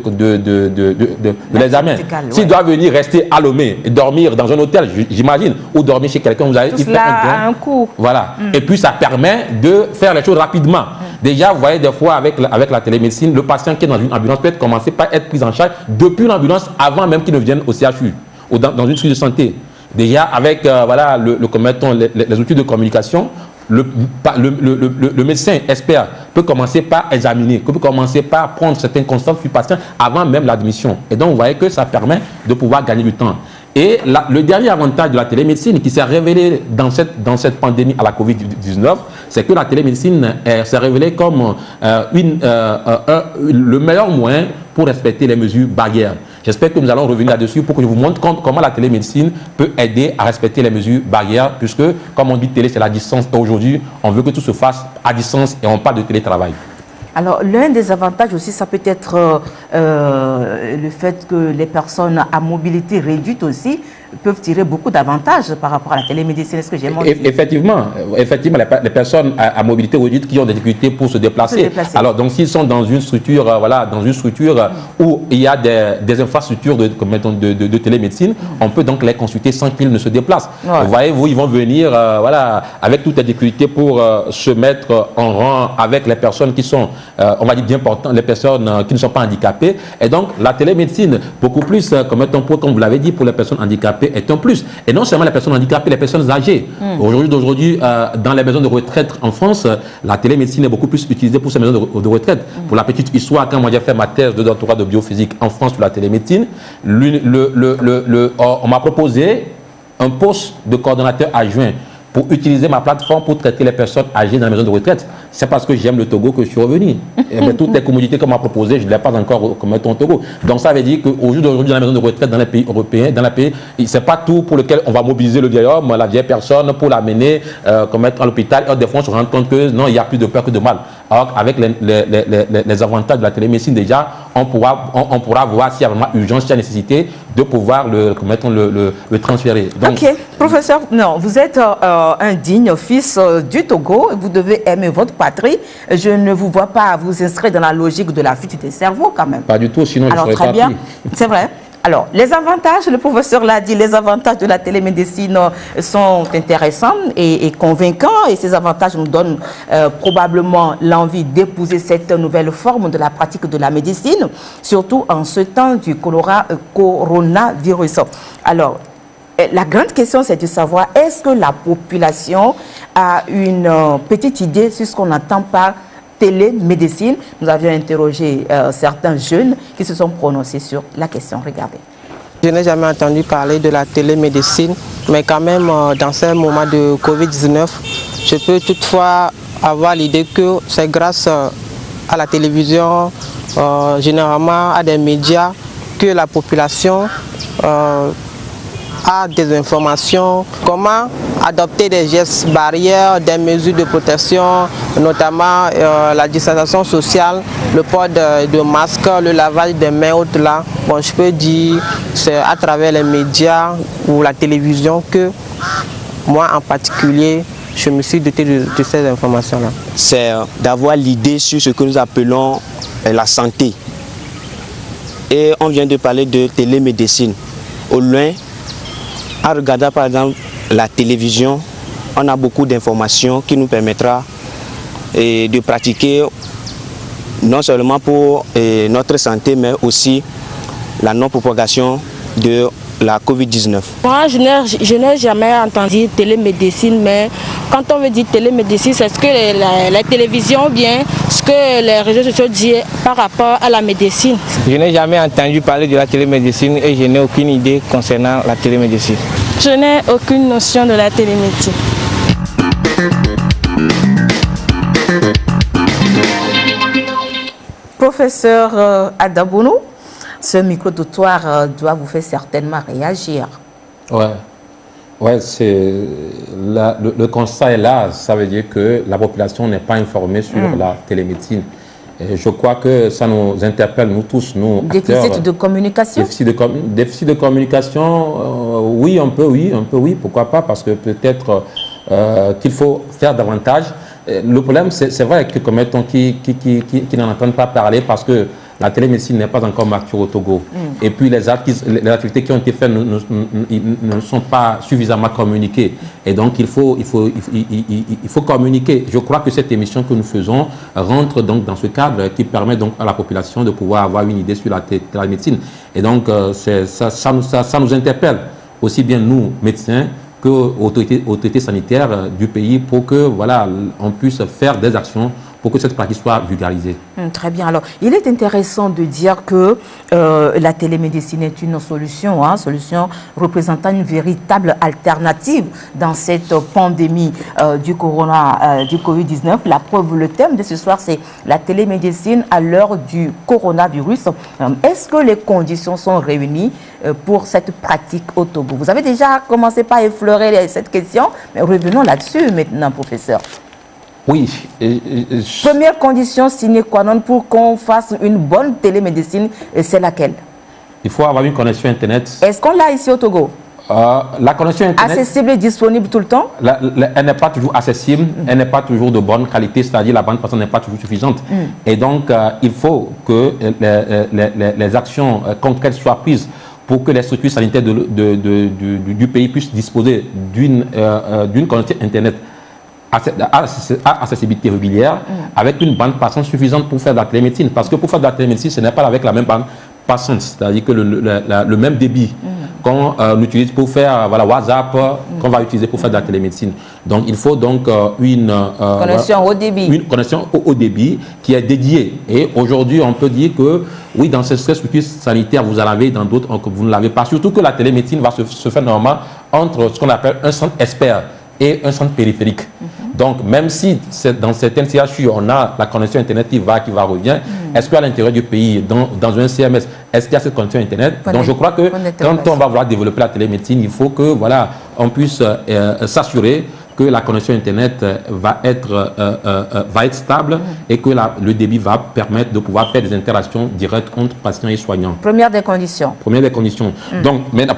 l'examen. S'il doit venir rester à Lomé et dormir dans un hôtel, j'imagine, ou dormir chez quelqu'un, vous avez un coût. Voilà. Et puis ça permet de faire les choses rapidement. Déjà, vous voyez des fois avec la télémédecine, le patient qui est dans une ambulance peut commencer par être pris en charge depuis l'ambulance avant même qu'il ne vienne au CHU ou dans une structure de santé. Déjà avec les outils de communication, le médecin expert peut commencer par examiner, peut commencer par prendre certaines constantes du patient avant même l'admission. Et donc, vous voyez que ça permet de pouvoir gagner du temps. Et le dernier avantage de la télémédecine qui s'est révélé dans cette pandémie à la Covid-19, c'est que la télémédecine s'est révélée comme le meilleur moyen pour respecter les mesures barrières. J'espère que nous allons revenir là-dessus pour que je vous montre comment la télémédecine peut aider à respecter les mesures barrières, puisque, comme on dit, télé, c'est la distance. Et aujourd'hui, on veut que tout se fasse à distance et on parle de télétravail. Alors, l'un des avantages aussi, ça peut être le fait que les personnes à mobilité réduite aussi peuvent tirer beaucoup d'avantages par rapport à la télémédecine. Est-ce que j'ai menti? Effectivement, les personnes à mobilité réduite qui ont des difficultés pour se déplacer. Alors, donc, s'ils sont dans une structure, où il y a des infrastructures de télémédecine, on peut donc les consulter sans qu'ils ne se déplacent. Ouais. Voyez-vous, ils vont venir, avec toutes les difficultés pour se mettre en rang avec les personnes qui sont, on va dire, bien portantes, les personnes qui ne sont pas handicapées. Et donc, la télémédecine, beaucoup plus, comme vous l'avez dit, pour les personnes handicapées, est un plus. Et non seulement les personnes handicapées, les personnes âgées. Aujourd'hui, dans les maisons de retraite en France, la télémédecine est beaucoup plus utilisée pour ces maisons de retraite. Pour la petite histoire, quand moi j'ai fait ma thèse de doctorat de biophysique en France sur la télémédecine, on m'a proposé un poste de coordonnateur adjoint pour utiliser ma plateforme pour traiter les personnes âgées dans la maison de retraite. C'est parce que j'aime le Togo que je suis revenu. Et toutes les commodités qu'on m'a proposées, je ne l'ai pas encore comme étant au Togo. Donc ça veut dire qu'aujourd'hui, dans la maison de retraite, dans les pays européens, ce n'est pas tout pour lequel on va mobiliser le vieil homme, la vieille personne, pour l'amener comme être à l'hôpital. Et des fois, on se rend compte que non, il y a plus de peur que de mal. Alors avec les avantages de la télémédecine, déjà, on pourra voir s'il y a vraiment urgence, s'il y a nécessité de pouvoir le transférer. Donc, ok, professeur, non, vous êtes un digne fils du Togo, vous devez aimer votre patrie. Je ne vous vois pas vous inscrire dans la logique de la fuite des cerveaux quand même. Pas du tout, sinon je serais très bien, c'est vrai. Alors, les avantages, le professeur l'a dit, les avantages de la télémédecine sont intéressants et convaincants, et ces avantages nous donnent probablement l'envie d'épouser cette nouvelle forme de la pratique de la médecine, surtout en ce temps du coronavirus. Alors, la grande question, c'est de savoir, est-ce que la population a une petite idée sur ce qu'on entend par télémédecine? Nous avions interrogé certains jeunes qui se sont prononcés sur la question. Regardez. Je n'ai jamais entendu parler de la télémédecine, mais quand même, dans ces moments de Covid-19, je peux toutefois avoir l'idée que c'est grâce à la télévision, généralement à des médias, que la population a des informations, comment adopter des gestes barrières, des mesures de protection, notamment la distanciation sociale, le port de masques, le lavage des mains, autres là. Bon, je peux dire c'est à travers les médias ou la télévision que moi en particulier, je me suis doté de ces informations-là. C'est d'avoir l'idée sur ce que nous appelons la santé. Et on vient de parler de télémédecine. Au loin, en regardant par exemple la télévision, on a beaucoup d'informations qui nous permettra de pratiquer non seulement pour notre santé, mais aussi la non-propagation de la Covid-19. Moi, je n'ai jamais entendu télémédecine, mais quand on veut dire télémédecine, c'est ce que la télévision ou bien ce que les réseaux sociaux disent par rapport à la médecine. Je n'ai jamais entendu parler de la télémédecine et je n'ai aucune idée concernant la télémédecine. Je n'ai aucune notion de la télémédecine. Professeur Adabounou, ce micro-trottoir doit vous faire certainement réagir. Ouais, le constat est là. Ça veut dire que la population n'est pas informée sur la télémédecine. Et je crois que ça nous interpelle, nous tous, nous acteurs. Déficit de communication. Déficit de communication, oui, un peu oui, pourquoi pas, parce que peut-être qu'il faut faire davantage. Le problème, c'est vrai que comme mettons qui n'en entendent pas parler parce que la télémédecine n'est pas encore mature au Togo. Et puis les activités qui ont été faites ne sont pas suffisamment communiquées. Et donc il faut communiquer. Je crois que cette émission que nous faisons rentre donc dans ce cadre qui permet donc à la population de pouvoir avoir une idée sur la médecine. Et donc ça nous interpelle, aussi bien nous, médecins, que autorités sanitaires du pays, pour que voilà, on puisse faire des actions pour que cette pratique soit vulgarisée. Très bien. Alors, il est intéressant de dire que la télémédecine est une solution, solution représentant une véritable alternative dans cette pandémie du Covid-19. La preuve, le thème de ce soir, c'est la télémédecine à l'heure du coronavirus. Est-ce que les conditions sont réunies pour cette pratique au Togo? Vous avez déjà commencé par effleurer cette question, mais revenons là-dessus maintenant, professeur. Oui. Première condition sine qua non pour qu'on fasse une bonne télémédecine, c'est laquelle? Il faut avoir une connexion Internet. Est-ce qu'on l'a ici au Togo? La connexion Internet... Accessible et disponible tout le temps? Elle n'est pas toujours accessible, elle n'est pas toujours de bonne qualité, c'est-à-dire la bande passante n'est pas toujours suffisante. Et donc, il faut que les actions concrètes soient prises pour que les structures sanitaires du pays puissent disposer d'une connexion Internet à accessibilité régulière, avec une bande passante suffisante pour faire de la télémédecine. Parce que pour faire de la télémédecine, ce n'est pas avec la même bande passante, c'est-à-dire que le même débit qu'on utilise pour faire WhatsApp, qu'on va utiliser pour faire de la télémédecine. Donc il faut donc une connexion haut débit. Une connexion au haut débit qui est dédiée. Et aujourd'hui, on peut dire que oui, dans ces structures sanitaires, vous en avez, dans d'autres, vous ne l'avez pas. Surtout que la télémédecine va se faire normalement entre ce qu'on appelle un centre expert et un centre périphérique. Donc, même si dans certaines CHU, on a la connexion Internet qui va, revient, est-ce qu'à l'intérieur du pays, dans un CMS, est-ce qu'il y a cette connexion Internet? Donc, je crois que quand on va vouloir développer la télémédecine, il faut que, on puisse s'assurer que la connexion Internet va être stable et que le débit va permettre de pouvoir faire des interactions directes entre patients et soignants. Première des conditions. Première des conditions. Donc, mais la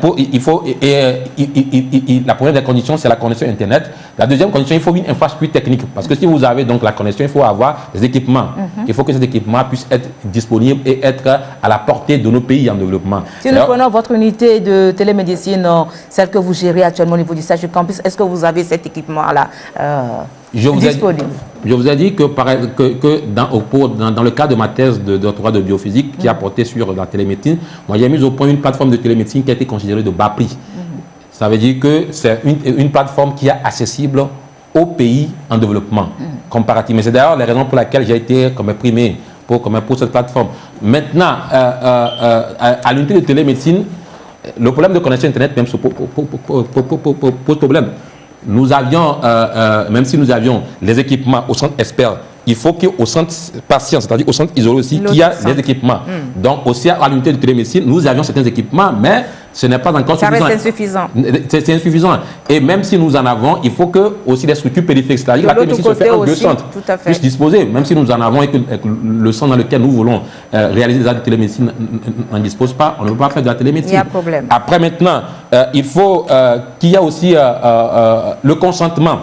première des conditions, c'est la connexion Internet. La deuxième condition, il faut une infrastructure technique. Parce que si vous avez donc la connexion, il faut avoir des équipements. Il faut que ces équipements puissent être disponibles et être à la portée de nos pays en développement. Si nous prenons votre unité de télémédecine, celle que vous gérez actuellement au niveau du CHU Campus, est-ce que vous avez cet équipement disponible? Je vous ai dit que dans le cadre de ma thèse de doctorat de biophysique qui a porté sur la télémédecine, moi j'ai mis au point une plateforme de télémédecine qui a été considérée de bas prix. Ça veut dire que c'est une plateforme qui est accessible aux pays en développement comparativement. C'est d'ailleurs la raison pour laquelle j'ai été primé pour cette plateforme. Maintenant, à l'unité de télémédecine, le problème de connexion Internet même pose problème. Nous avions, même si nous avions les équipements au centre expert, il faut qu'au centre patient, c'est-à-dire au centre isolé aussi, qu'il y a les équipements. Donc aussi à l'unité de télémédecine, nous avions certains équipements, mais ce n'est pas encore suffisant. Ça reste insuffisant. C'est insuffisant. Et même si nous en avons, il faut que aussi les structures périphériques, c'est-à-dire la télémédecine se fait en deux centres, puissent disposer. Même si nous en avons et que le centre dans lequel nous voulons réaliser des actes de télémédecine n'en dispose pas, on ne peut pas faire de la télémédecine. Il y a problème. Après maintenant, il faut qu'il y ait aussi le consentement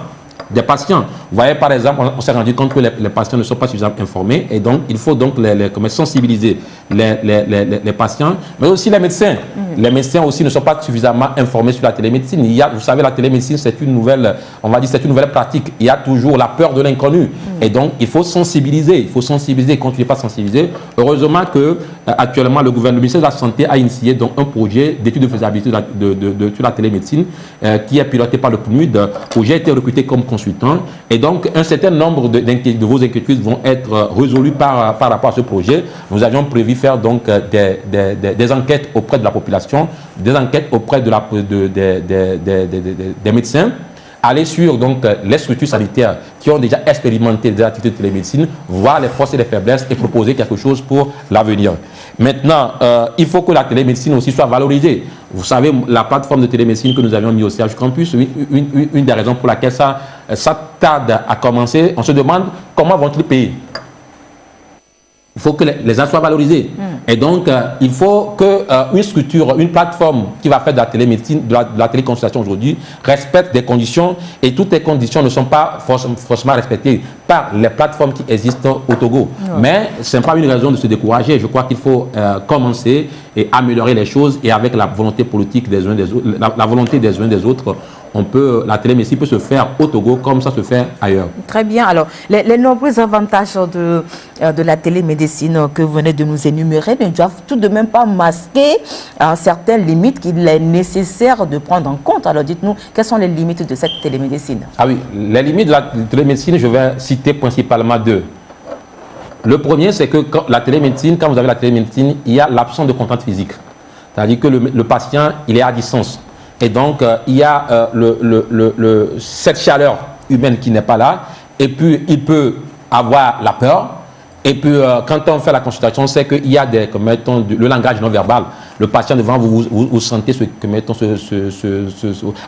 des patients. Vous voyez, par exemple, on s'est rendu compte que les patients ne sont pas suffisamment informés et donc il faut donc sensibiliser les patients, mais aussi les médecins. Les médecins aussi ne sont pas suffisamment informés sur la télémédecine. Vous savez, la télémédecine, c'est une nouvelle, on va dire, c'est une nouvelle pratique. Il y a toujours la peur de l'inconnu. Et donc, il faut sensibiliser. Il faut sensibiliser. Quand tu n'es pas sensibilisé, heureusement que actuellement, le ministère de la Santé a initié donc un projet d'étude de faisabilité sur la télémédecine qui est piloté par le PNUD, où j'ai été recruté comme consultant. Et donc, un certain nombre de vos inquiétudes vont être résolues par rapport à ce projet. Nous avions prévu faire donc des enquêtes auprès de la population, des enquêtes auprès des médecins, aller sur donc, les structures sanitaires qui ont déjà expérimenté des activités de télémédecine, voir les forces et les faiblesses et proposer quelque chose pour l'avenir. Maintenant, il faut que la télémédecine aussi soit valorisée. Vous savez, la plateforme de télémédecine que nous avions mis au CHU Campus, une des raisons pour laquelle ça tarde à commencer, on se demande comment vont-ils payer. Il faut que les gens soient valorisés. Et donc, il faut qu'une structure, une plateforme qui va faire de la télémédecine, de la téléconsultation aujourd'hui, respecte des conditions et toutes les conditions ne sont pas forcément respectées par les plateformes qui existent au Togo. Mais ce n'est pas une raison de se décourager. Je crois qu'il faut commencer et améliorer les choses et avec la volonté politique des uns des autres, la volonté des uns des autres, la télémédecine peut se faire au Togo comme ça se fait ailleurs. Très bien. Alors, les nombreux avantages de la télémédecine que vous venez de nous énumérer ne doivent tout de même pas masquer certaines limites qu'il est nécessaire de prendre en compte. Alors, dites-nous, quelles sont les limites de cette télémédecine? Ah oui, les limites de la télémédecine, je vais citer principalement deux. Le premier, c'est que la télémédecine, quand vous avez la télémédecine, il y a l'absence de contact physique. C'est-à-dire que le patient, il est à distance. Et donc, il y a cette chaleur humaine qui n'est pas là. Et puis, il peut avoir la peur. Et puis, quand on fait la consultation, c'est qu'il y a le langage non verbal. Le patient devant vous sentez ce que, mettons,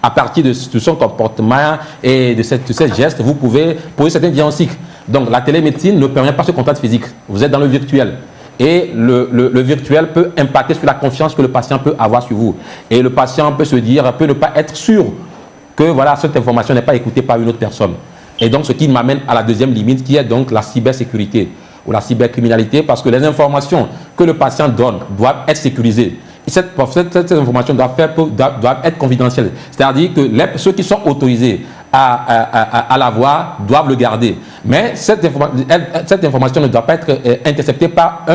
à partir de son comportement et de ces gestes, vous pouvez poser certains diagnostics. Donc, la télémédecine ne permet pas ce contact physique. Vous êtes dans le virtuel. Et le virtuel peut impacter sur la confiance que le patient peut avoir sur vous. Et le patient peut se dire, peut ne pas être sûr que voilà, cette information n'est pas écoutée par une autre personne. Et donc, ce qui m'amène à la deuxième limite, qui est donc la cybersécurité ou la cybercriminalité, parce que les informations que le patient donne doivent être sécurisées. Et cette information doit être confidentielle. C'est-à-dire que ceux qui sont autorisés à l'avoir doivent le garder. Mais cette information ne doit pas être interceptée par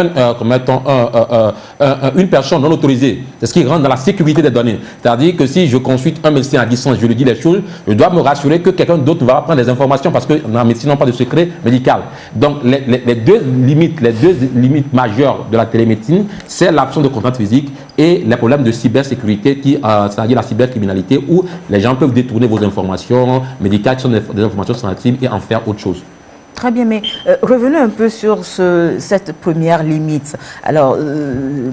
une personne non autorisée. C'est ce qui rentre dans la sécurité des données. C'est-à-dire que si je consulte un médecin à distance, je lui dis les choses, je dois me rassurer que quelqu'un d'autre va prendre les informations parce que dans la médecine, on n'a pas de secret médical. Donc les deux limites majeures de la télémédecine, c'est l'absence de contact physique et les problèmes de cybersécurité, c'est-à-dire la cybercriminalité, où les gens peuvent détourner vos informations médicales qui sont des informations sensibles et en faire autre chose. Très bien, mais revenons un peu sur cette première limite. Alors,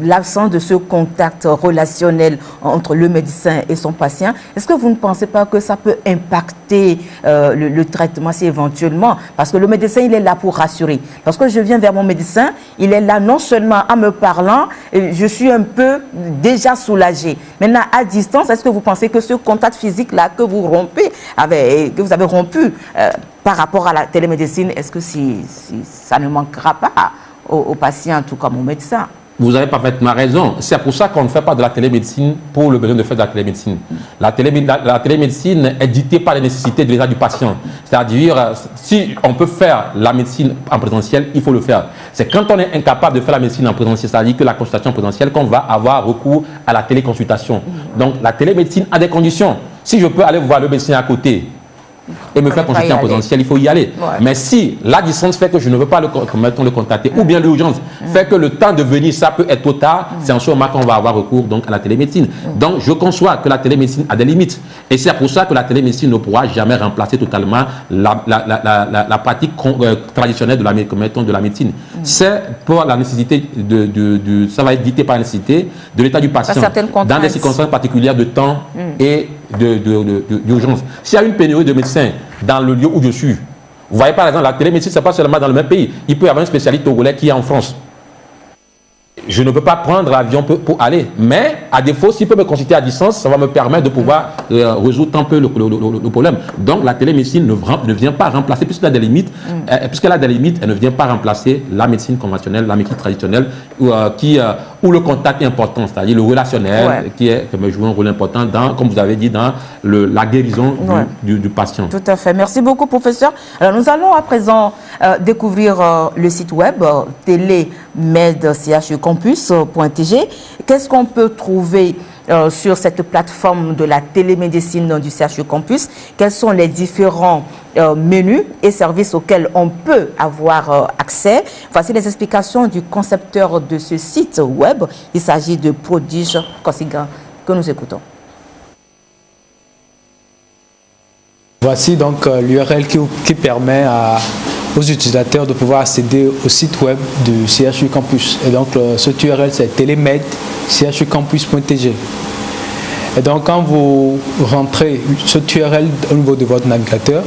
l'absence de ce contact relationnel entre le médecin et son patient, est-ce que vous ne pensez pas que ça peut impacter le traitement si éventuellement, parce que le médecin, il est là pour rassurer. Lorsque je viens vers mon médecin, il est là non seulement en me parlant, je suis un peu déjà soulagée. Maintenant, à distance, est-ce que vous pensez que ce contact physique-là que vous rompez, que vous avez rompu, par rapport à la télémédecine, est-ce que ça ne manquera pas aux patients, tout comme aux médecins? Vous avez parfaitement raison. C'est pour ça qu'on ne fait pas de la télémédecine pour le besoin de faire de la télémédecine. La télémédecine est dictée par les nécessités de l'état du patient. C'est-à-dire, si on peut faire la médecine en présentiel, il faut le faire. C'est quand on est incapable de faire la médecine en présentiel, c'est-à-dire que la consultation présentielle, qu'on va avoir recours à la téléconsultation. Donc, la télémédecine a des conditions. Si je peux aller voir le médecin à côté et me faire consulter en présentiel, il faut y aller. Ouais. Mais si la distance fait que je ne veux pas le contacter, ou bien l'urgence fait que le temps de venir, ça peut être trop tard, c'est en ce moment qu'on va avoir recours donc, à la télémédecine. Donc, je conçois que la télémédecine a des limites. Et c'est pour ça que la télémédecine ne pourra jamais remplacer totalement la pratique traditionnelle de la médecine. C'est pour la nécessité ça va être dicté par la nécessité de l'état du patient, dans des circonstances particulières de temps et d'urgence. S'il y a une pénurie de médecins dans le lieu où je suis, vous voyez par exemple, la télémédecine, ce n'est pas seulement dans le même pays. Il peut y avoir un spécialiste togolais qui est en France. Je ne peux pas prendre l'avion pour aller, mais à défaut, s'il peut me consulter à distance, ça va me permettre de pouvoir résoudre un peu le problème. Donc la télémédecine ne vient pas remplacer, puisqu'elle a des limites, elle ne vient pas remplacer la médecine conventionnelle, la médecine traditionnelle, où le contact est important, c'est-à-dire le relationnel, qui joue un rôle important, comme vous avez dit, dans la guérison du patient. Tout à fait. Merci beaucoup, professeur. Alors nous allons à présent découvrir le site web télémed-campus.tg. Qu'est-ce qu'on peut trouver sur cette plateforme de la télémédecine du CHU Campus? Quels sont les différents menus et services auxquels on peut avoir accès? Voici les explications du concepteur de ce site web. Il s'agit de Prodige Kosiga, que nous écoutons. Voici donc l'URL qui permet aux utilisateurs de pouvoir accéder au site web du CHU Campus. Et donc cette URL, c'est télémed-campus.tg. Et donc quand vous rentrez cette URL au niveau de votre navigateur,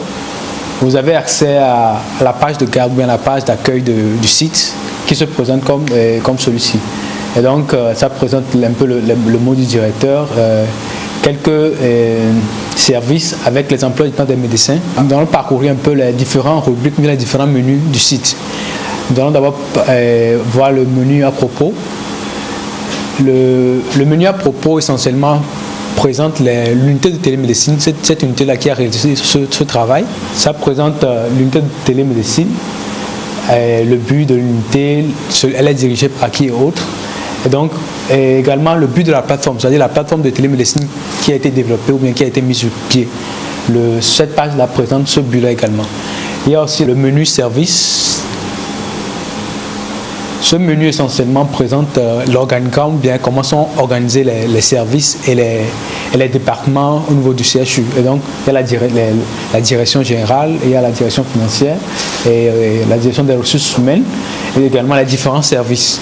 vous avez accès à la page de garde, bien la page d'accueil du site qui se présente comme celui-ci. Et donc ça présente un peu le mot du directeur, quelques services avec les emplois du temps des médecins. Nous allons parcourir un peu les différents rubriques, les différents menus du site. Nous allons d'abord voir le menu à propos. Le menu à propos essentiellement présente l'unité de télémédecine, cette unité-là qui a réalisé ce travail. Ça présente l'unité de télémédecine, le but de l'unité, elle est dirigée par qui et autres. Et donc, également le but de la plateforme, c'est-à-dire la plateforme de télémédecine qui a été développée ou bien qui a été mise sur pied. Cette page-là présente ce but-là également. Il y a aussi le menu service. Ce menu essentiellement présente l'organigramme, bien comment sont organisés les services et les départements au niveau du CHU. Et donc, il y a la direction générale, il y a la direction financière et la direction des ressources humaines et également les différents services.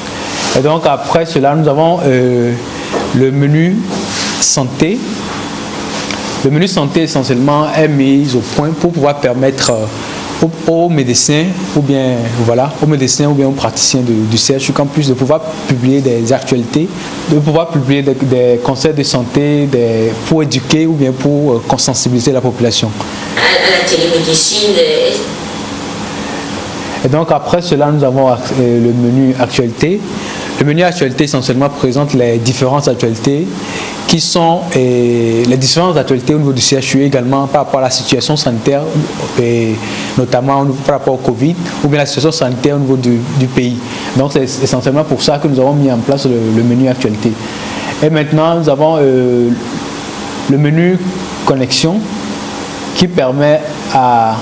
Et donc, après cela, nous avons le menu santé. Le menu santé essentiellement est mis au point pour pouvoir permettre aux médecins ou bien aux praticiens du CHU Campus de pouvoir publier des actualités, de pouvoir publier des conseils de santé pour éduquer ou bien pour sensibiliser la population. La télémédecine. Et donc après cela, nous avons le menu actualité. Le menu actualité essentiellement présente les différentes actualités qui sont les différentes actualités au niveau du CHU également par rapport à la situation sanitaire, et notamment par rapport au Covid, ou bien la situation sanitaire au niveau du pays. Donc c'est essentiellement pour ça que nous avons mis en place le menu actualité. Et maintenant, nous avons le menu connexion qui permet à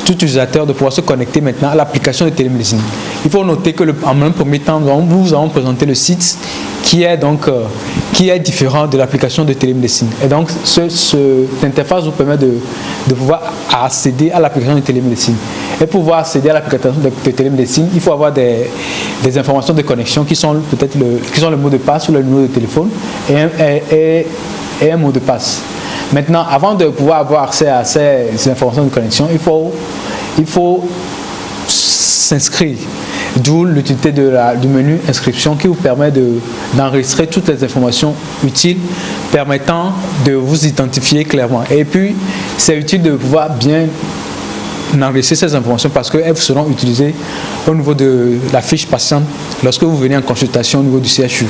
tout utilisateur de pouvoir se connecter maintenant à l'application de télémédecine. Il faut noter que en un premier temps, nous vous avons présenté le site qui est différent de l'application de télémédecine. Et donc, cette interface vous permet de pouvoir accéder à l'application de télémédecine. Et pour pouvoir accéder à l'application de télémédecine, il faut avoir des informations de connexion qui sont peut-être le mot de passe ou le numéro de téléphone et un mot de passe. Maintenant, avant de pouvoir avoir accès à ces informations de connexion, il faut s'inscrire. D'où l'utilité du menu inscription qui vous permet d'enregistrer toutes les informations utiles permettant de vous identifier clairement. Et puis, c'est utile de pouvoir bien enregistrer ces informations parce qu'elles seront utilisées au niveau de la fiche patiente lorsque vous venez en consultation au niveau du CHU.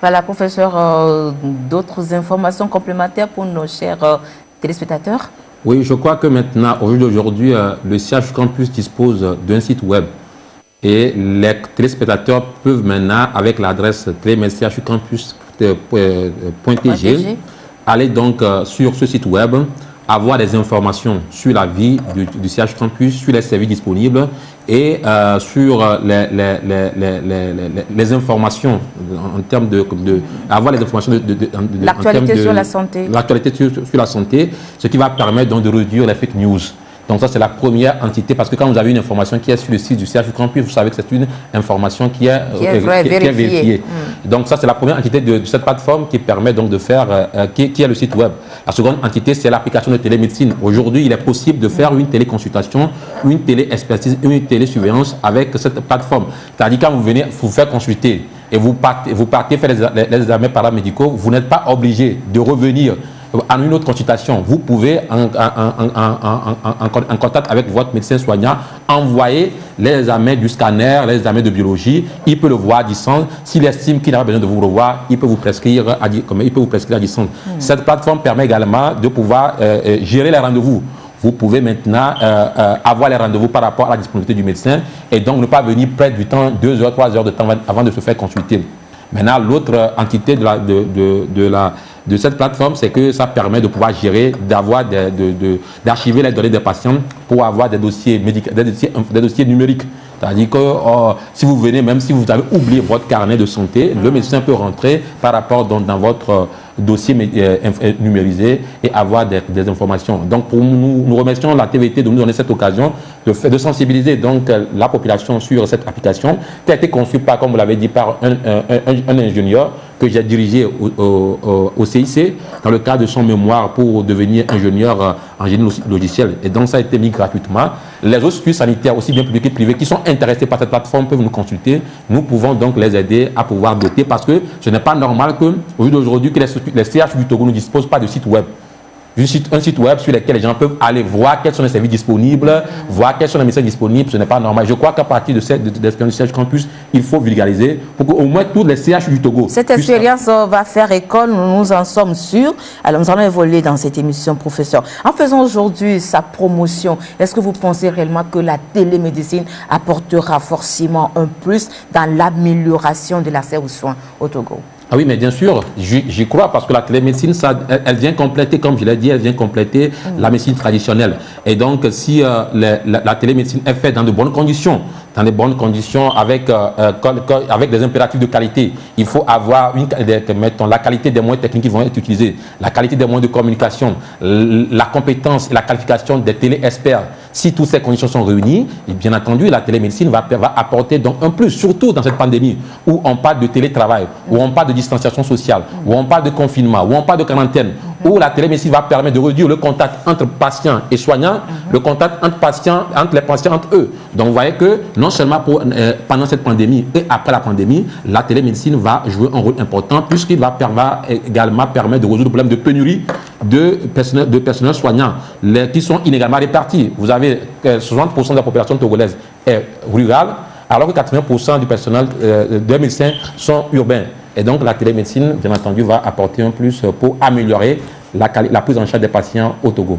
Voilà, professeur, d'autres informations complémentaires pour nos chers téléspectateurs? Oui, je crois que maintenant, au jour d'aujourd'hui, le CHU Campus dispose d'un site web et les téléspectateurs peuvent maintenant, avec l'adresse télémédecin-campus.tg, aller donc sur ce site web, avoir des informations sur la vie du CHU Campus, sur les services disponibles et sur les informations en termes avoir les informations l'actualité sur la santé. L'actualité sur la santé, ce qui va permettre donc de réduire les fake news. Donc ça, c'est la première entité, parce que quand vous avez une information qui est sur le site du CHU Campus, vous savez que c'est une information qui est vérifiée. Donc ça, c'est la première entité de cette plateforme qui permet donc de faire, qui est le site web. La seconde entité, c'est l'application de télémédecine. Aujourd'hui, il est possible de faire une téléconsultation, une téléexpertise, une télésurveillance avec cette plateforme. C'est-à-dire quand vous venez vous faire consulter et vous partez faire les examens paramédicaux, vous n'êtes pas obligé de revenir en une autre consultation. Vous pouvez, en contact avec votre médecin soignant, envoyer les examens du scanner, les examens de biologie. Il peut le voir à distance. S'il estime qu'il n'a pas besoin de vous revoir, il peut vous prescrire à distance. Cette plateforme permet également de pouvoir gérer les rendez-vous. Vous pouvez maintenant avoir les rendez-vous par rapport à la disponibilité du médecin et donc ne pas venir perdre du temps, 2 heures, 3 heures de temps avant de se faire consulter. Maintenant, l'autre entité de cette plateforme, c'est que ça permet de pouvoir gérer, d'archiver les données des patients pour avoir des dossiers numériques. C'est-à-dire que si vous venez, même si vous avez oublié votre carnet de santé, le médecin peut rentrer par rapport dans votre dossier numérisé et avoir des informations. Donc, nous remercions la TVT de nous donner cette occasion de sensibiliser donc la population sur cette application qui a été conçue par, comme vous l'avez dit, par un ingénieur que j'ai dirigé au CIC dans le cadre de son mémoire pour devenir ingénieur en génie logiciel. Et donc, ça a été mis gratuitement. Les autres structures sanitaires, aussi bien publiques que privées, qui sont intéressées par cette plateforme peuvent nous consulter. Nous pouvons donc les aider à pouvoir doter parce que ce n'est pas normal qu'au jour d'aujourd'hui, que les CHU du Togo ne disposent pas de site web. Un site web sur lequel les gens peuvent aller voir quels sont les services disponibles, voir quels sont les médecins disponibles, ce n'est pas normal. Je crois qu'à partir de l'expérience du CHU Campus, il faut vulgariser pour qu'au moins tous les CHU du Togo... Cette expérience va faire école, nous en sommes sûrs. Alors nous allons évoluer dans cette émission, professeur. En faisant aujourd'hui sa promotion, est-ce que vous pensez réellement que la télémédecine apportera forcément un plus dans l'amélioration de l'accès aux soins au Togo? Ah oui, mais bien sûr, j'y crois parce que la télémédecine, elle vient compléter, comme je l'ai dit, elle vient compléter la médecine traditionnelle. Et donc, si la télémédecine est faite dans de bonnes conditions, avec des impératifs de qualité, il faut avoir mettons, la qualité des moyens techniques qui vont être utilisés, la qualité des moyens de communication, la compétence et la qualification des télé-experts. Si toutes ces conditions sont réunies, et bien entendu, la télémédecine va apporter donc un plus, surtout dans cette pandémie où on parle de télétravail, où on parle de distanciation sociale, où on parle de confinement, où on parle de quarantaine, où la télémédecine va permettre de réduire le contact entre patients et soignants, le contact entre les patients entre eux. Donc vous voyez que non seulement pendant cette pandémie et après la pandémie, la télémédecine va jouer un rôle important puisqu'il va également permettre de résoudre le problème de pénurie de personnel soignant qui sont inégalement répartis. Vous avez 60% de la population togolaise est rurale, alors que 80% du personnel de médecins sont urbains. Et donc la télémédecine, bien entendu, va apporter un plus pour améliorer la prise en charge des patients au Togo.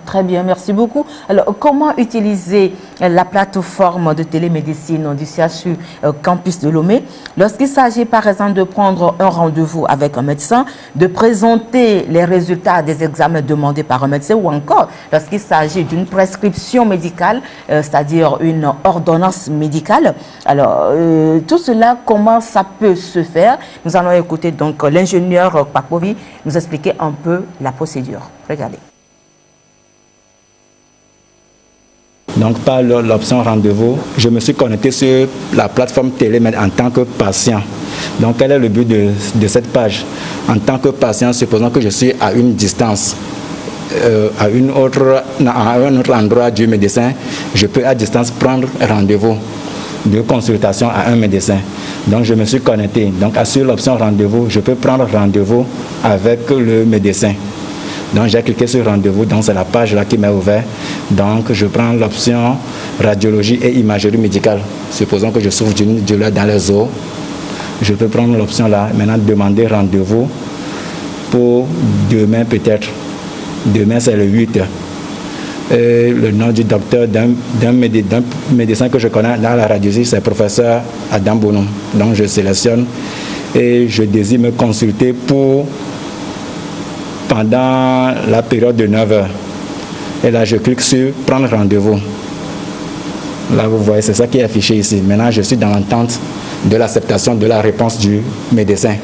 Très bien, merci beaucoup. Alors, comment utiliser la plateforme de télémédecine du CHU Campus de Lomé lorsqu'il s'agit par exemple de prendre un rendez-vous avec un médecin, de présenter les résultats des examens demandés par un médecin ou encore lorsqu'il s'agit d'une prescription médicale, c'est-à-dire une ordonnance médicale. Alors, tout cela, comment ça peut se faire? Nous allons écouter donc l'ingénieur Papovi nous expliquer un peu la procédure. Regardez. Donc, par l'option rendez-vous, je me suis connecté sur la plateforme Télémed en tant que patient. Donc, quel est le but de cette page? En tant que patient, supposons que je suis à une distance, à un autre endroit du médecin, je peux à distance prendre rendez-vous de consultation à un médecin. Donc, je me suis connecté. Donc, sur l'option rendez-vous, je peux prendre rendez-vous avec le médecin. Donc j'ai cliqué sur rendez-vous, donc c'est la page là qui m'est ouverte. Donc je prends l'option radiologie et imagerie médicale. Supposons que je souffre d'une douleur dans les os. Je peux prendre l'option là, maintenant demander rendez-vous pour demain peut-être. Demain c'est le 8. Et le nom du docteur d'un médecin que je connais dans la radiologie, c'est professeur Adam Bonoum. Donc je sélectionne et je désire me consulter pendant la période de 9 heures. Et là, je clique sur prendre rendez-vous. Là, vous voyez, c'est ça qui est affiché ici. Maintenant, je suis dans l'attente de l'acceptation de la réponse du médecin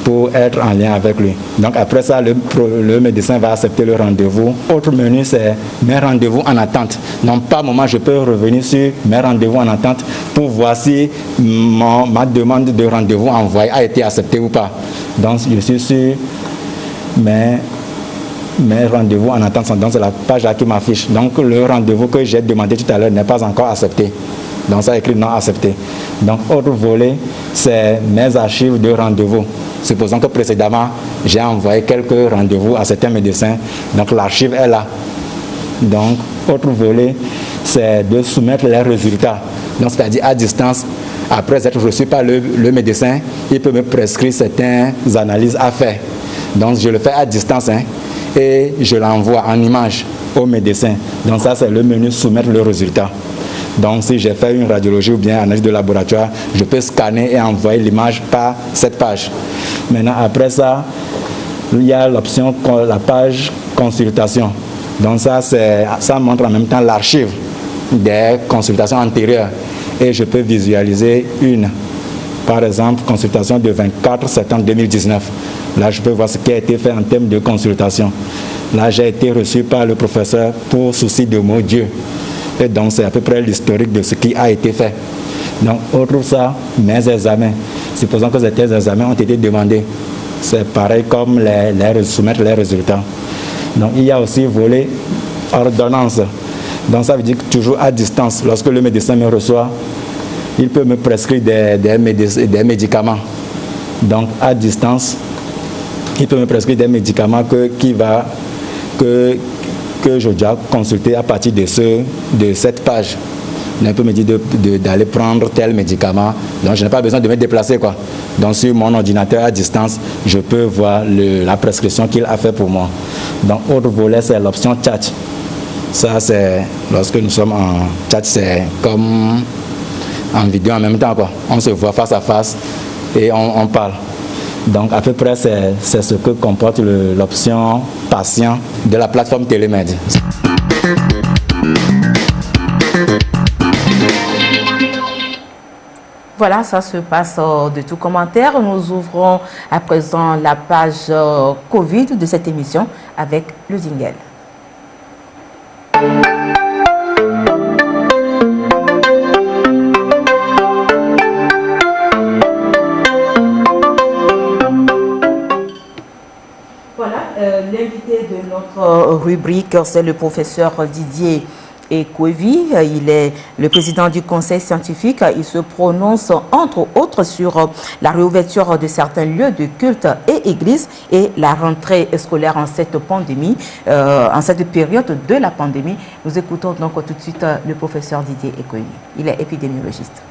pour être en lien avec lui. Donc, après ça, le médecin va accepter le rendez-vous. Autre menu, c'est mes rendez-vous en attente. Donc, par moment, je peux revenir sur mes rendez-vous en attente pour voir si ma demande de rendez-vous envoyée a été acceptée ou pas. Donc, je suis sur mes rendez-vous en attente, donc c'est la page là qui m'affiche. Donc le rendez-vous que j'ai demandé tout à l'heure n'est pas encore accepté. Donc ça écrit non accepté. Donc autre volet, c'est mes archives de rendez-vous. Supposons que précédemment, j'ai envoyé quelques rendez-vous à certains médecins. Donc l'archive est là. Donc autre volet, c'est de soumettre les résultats. Donc c'est-à-dire à distance, après être reçu par le médecin, il peut me prescrire certaines analyses à faire. Donc je le fais à distance et je l'envoie en image au médecin. Donc ça c'est le menu soumettre le résultat. Donc si j'ai fait une radiologie ou bien analyse de laboratoire, je peux scanner et envoyer l'image par cette page. Maintenant après ça, il y a l'option, la page consultation. Donc ça montre en même temps l'archive des consultations antérieures. Et je peux visualiser une. Par exemple, consultation de 24 septembre 2019. Là, je peux voir ce qui a été fait en termes de consultation. Là, j'ai été reçu par le professeur pour souci de mon Dieu. Et donc, c'est à peu près l'historique de ce qui a été fait. Donc, on trouve ça, mes examens. Supposons que ces examens ont été demandés. C'est pareil comme soumettre les résultats. Donc, il y a aussi volet ordonnance. Donc, ça veut dire que toujours à distance, lorsque le médecin me reçoit, il peut me prescrire des médicaments. Donc, à distance, il peut me prescrire des médicaments que je dois consulter à partir de cette page. Il peut me dire d'aller prendre tel médicament. Donc, je n'ai pas besoin de me déplacer, quoi. Donc, sur mon ordinateur à distance, je peux voir la prescription qu'il a fait pour moi. Donc, autre volet, c'est l'option chat. Ça, c'est lorsque nous sommes en chat, c'est comme en vidéo en même temps, quoi. On se voit face à face et on parle. Donc à peu près c'est ce que comporte l'option patient de la plateforme Télémed. Voilà, ça se passe de tout commentaire. Nous ouvrons à présent la page Covid de cette émission avec le jingle. L'invité de notre rubrique, c'est le professeur Didier Ekovi. Il est le président du conseil scientifique. Il se prononce entre autres sur la réouverture de certains lieux de culte et églises et la rentrée scolaire en cette pandémie, en cette période de la pandémie. Nous écoutons donc tout de suite le professeur Didier Ekovi. Il est épidémiologiste.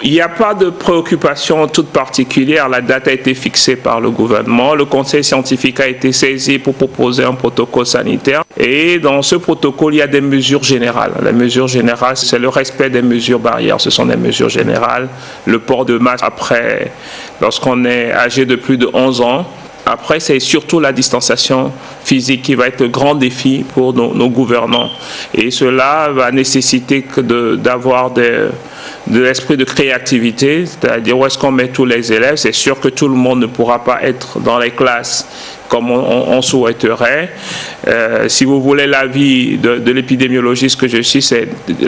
Il n'y a pas de préoccupation toute particulière. La date a été fixée par le gouvernement. Le conseil scientifique a été saisi pour proposer un protocole sanitaire. Et dans ce protocole, il y a des mesures générales. Les mesures générales, c'est le respect des mesures barrières. Ce sont des mesures générales. Le port de masque après, lorsqu'on est âgé de plus de 11 ans. Après, c'est surtout la distanciation physique qui va être le grand défi pour nos gouvernants. Et cela va nécessiter d'avoir de l'esprit de créativité, c'est-à-dire où est-ce qu'on met tous les élèves. C'est sûr que tout le monde ne pourra pas être dans les classes comme on souhaiterait. Si vous voulez l'avis de l'épidémiologiste que je suis,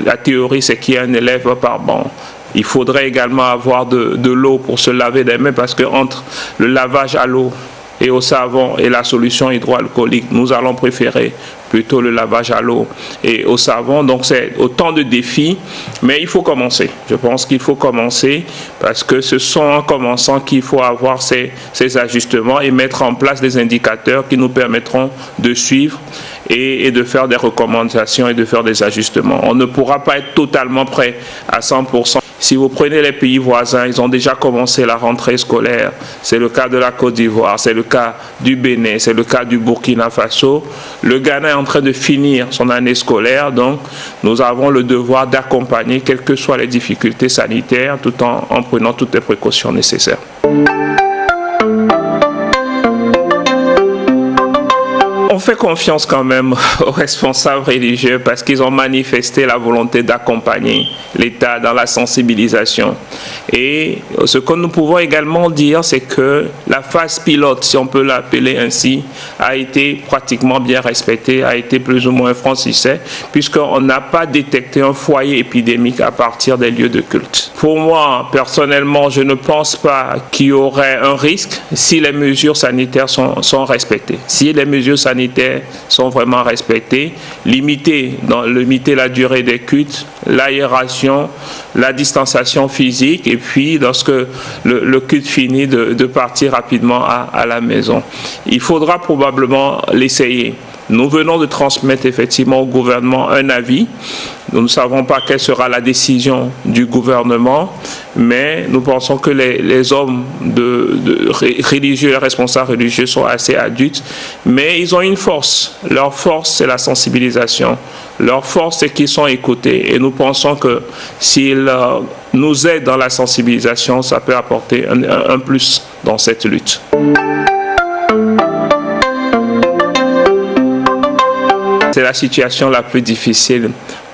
la théorie, c'est qu'il y a un élève par banc. Il faudrait également avoir de l'eau pour se laver les mains parce que entre le lavage à l'eau et au savon et la solution hydroalcoolique, nous allons préférer plutôt le lavage à l'eau et au savon. Donc c'est autant de défis, mais il faut commencer. Je pense qu'il faut commencer parce que ce sont en commençant qu'il faut avoir ces ajustements et mettre en place des indicateurs qui nous permettront de suivre et de faire des recommandations et de faire des ajustements. On ne pourra pas être totalement prêt à 100%. Si vous prenez les pays voisins, ils ont déjà commencé la rentrée scolaire. C'est le cas de la Côte d'Ivoire, c'est le cas du Bénin, c'est le cas du Burkina Faso. Le Ghana est en train de finir son année scolaire, donc nous avons le devoir d'accompagner, quelles que soient les difficultés sanitaires, tout en prenant toutes les précautions nécessaires. On fait confiance quand même aux responsables religieux parce qu'ils ont manifesté la volonté d'accompagner l'État dans la sensibilisation. Et ce que nous pouvons également dire, c'est que la phase pilote, si on peut l'appeler ainsi, a été pratiquement bien respectée, a été plus ou moins francisée, puisqu'on n'a pas détecté un foyer épidémique à partir des lieux de culte. Pour moi, personnellement, je ne pense pas qu'il y aurait un risque si les mesures sanitaires sont respectées. Si les mesures sanitaires sont vraiment respectées, limiter la durée des cultes, l'aération, la distanciation physique et puis lorsque le culte finit de partir rapidement à la maison. Il faudra probablement l'essayer. Nous venons de transmettre effectivement au gouvernement un avis. Nous ne savons pas quelle sera la décision du gouvernement, mais nous pensons que les hommes religieux, les responsables religieux sont assez adultes, mais ils ont une force. Leur force, c'est la sensibilisation. Leur force, c'est qu'ils sont écoutés. Et nous pensons que s'ils nous aident dans la sensibilisation, ça peut apporter un plus dans cette lutte. C'est la situation la plus difficile.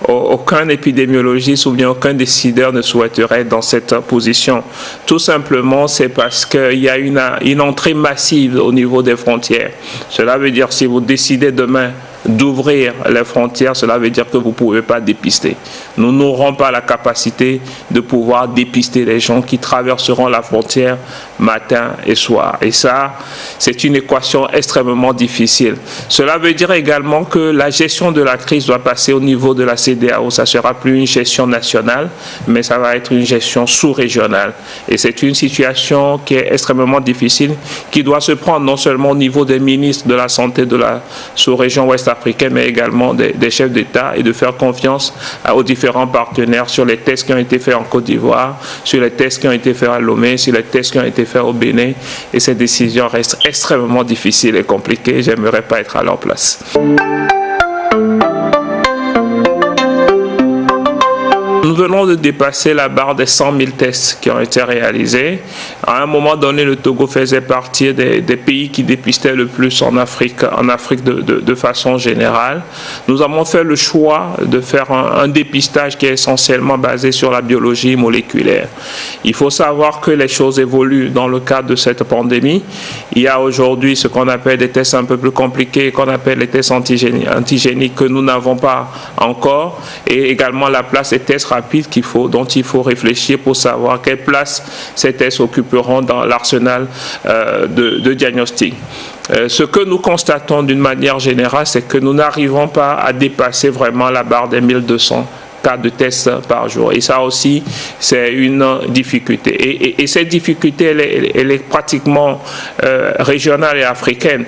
Aucun épidémiologiste ou bien aucun décideur ne souhaiterait être dans cette position. Tout simplement, c'est parce qu'il y a une entrée massive au niveau des frontières. Cela veut dire si vous décidez demain d'ouvrir les frontières, cela veut dire que vous ne pouvez pas dépister. Nous n'aurons pas la capacité de pouvoir dépister les gens qui traverseront la frontière matin et soir. Et ça, c'est une équation extrêmement difficile. Cela veut dire également que la gestion de la crise doit passer au niveau de la CEDEAO. Ça ne sera plus une gestion nationale, mais ça va être une gestion sous-régionale. Et c'est une situation qui est extrêmement difficile, qui doit se prendre non seulement au niveau des ministres de la Santé de la sous-région ouest africaine, mais également des chefs d'État et de faire confiance aux différents partenaires sur les tests qui ont été faits en Côte d'Ivoire, sur les tests qui ont été faits à Lomé, sur les tests qui ont été faits au Bénin. Et ces décisions restent extrêmement difficiles et compliquées. J'aimerais pas être à leur place. Nous venons de dépasser la barre des 100 000 tests qui ont été réalisés. À un moment donné, le Togo faisait partie des pays qui dépistaient le plus en Afrique de façon générale. Nous avons fait le choix de faire un dépistage qui est essentiellement basé sur la biologie moléculaire. Il faut savoir que les choses évoluent dans le cadre de cette pandémie. Il y a aujourd'hui ce qu'on appelle des tests un peu plus compliqués, qu'on appelle les tests antigéniques que nous n'avons pas encore, et également la place des tests rapides dont il faut réfléchir pour savoir quelle place ces tests occuperont dans l'arsenal de diagnostic. Ce que nous constatons d'une manière générale, c'est que nous n'arrivons pas à dépasser vraiment la barre des 1200 cas de tests par jour. Et ça aussi, c'est une difficulté. Et cette difficulté, elle est pratiquement régionale et africaine.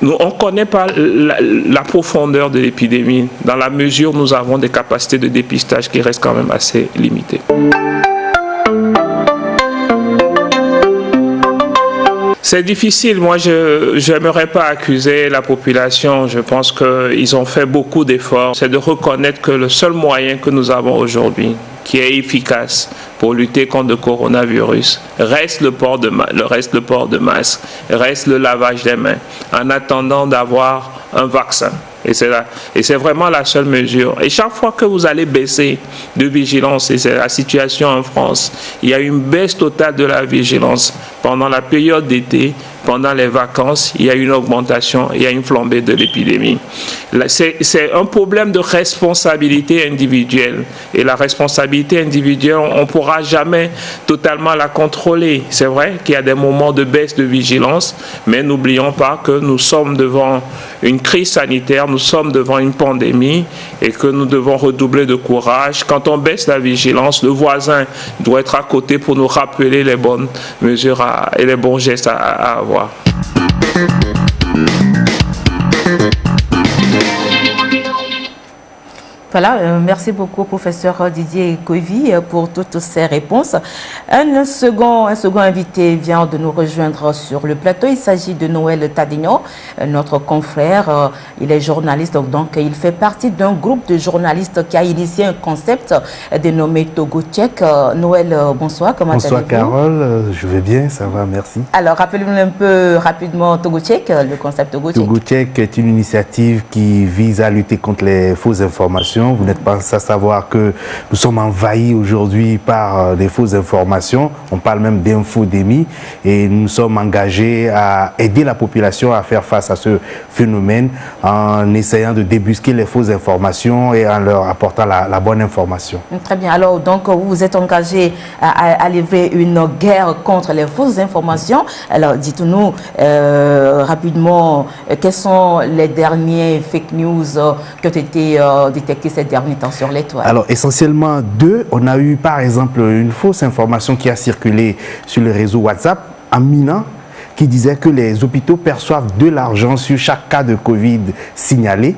On ne connaît pas la profondeur de l'épidémie, dans la mesure où nous avons des capacités de dépistage qui restent quand même assez limitées. C'est difficile. Moi, je n'aimerais pas accuser la population. Je pense qu'ils ont fait beaucoup d'efforts. C'est de reconnaître que le seul moyen que nous avons aujourd'hui, qui est efficace pour lutter contre le coronavirus, reste le port de masque, reste le lavage des mains, en attendant d'avoir un vaccin. Et c'est vraiment la seule mesure. Et chaque fois que vous allez baisser de vigilance, et c'est la situation en France, il y a une baisse totale de la vigilance. Pendant la période d'été, pendant les vacances, il y a une augmentation, il y a une flambée de l'épidémie. C'est un problème de responsabilité individuelle. Et la responsabilité individuelle, on ne pourra jamais totalement la contrôler. C'est vrai qu'il y a des moments de baisse de vigilance, mais n'oublions pas que nous sommes devant une crise sanitaire, nous sommes devant une pandémie et que nous devons redoubler de courage. Quand on baisse la vigilance, le voisin doit être à côté pour nous rappeler les bonnes mesures et les bons gestes à avoir. Voilà, merci beaucoup, professeur Didier Koivi, pour toutes ces réponses. Un second invité vient de nous rejoindre sur le plateau. Il s'agit de Noël Tadignon, notre confrère. Il est journaliste, donc il fait partie d'un groupe de journalistes qui a initié un concept dénommé Togo Check. Noël, bonsoir, comment allez-vous? Bonsoir Carole, je vais bien, ça va, merci. Alors, rappelez-nous un peu rapidement Togo Check, le concept Togo Check. Togo Check est une initiative qui vise à lutter contre les fausses informations. Vous n'êtes pas sans savoir que nous sommes envahis aujourd'hui par des fausses informations. On parle même d'infodémie et nous sommes engagés à aider la population à faire face à ce phénomène en essayant de débusquer les fausses informations et en leur apportant la bonne information. Très bien. Alors, donc, vous vous êtes engagé à livrer une guerre contre les fausses informations. Alors, dites-nous rapidement quels sont les derniers fake news qui ont été détectés ces derniers temps sur l'étoile? Alors, essentiellement deux. On a eu, par exemple, une fausse information qui a circulé sur le réseau WhatsApp en Milan, qui disait que les hôpitaux perçoivent de l'argent sur chaque cas de Covid signalé.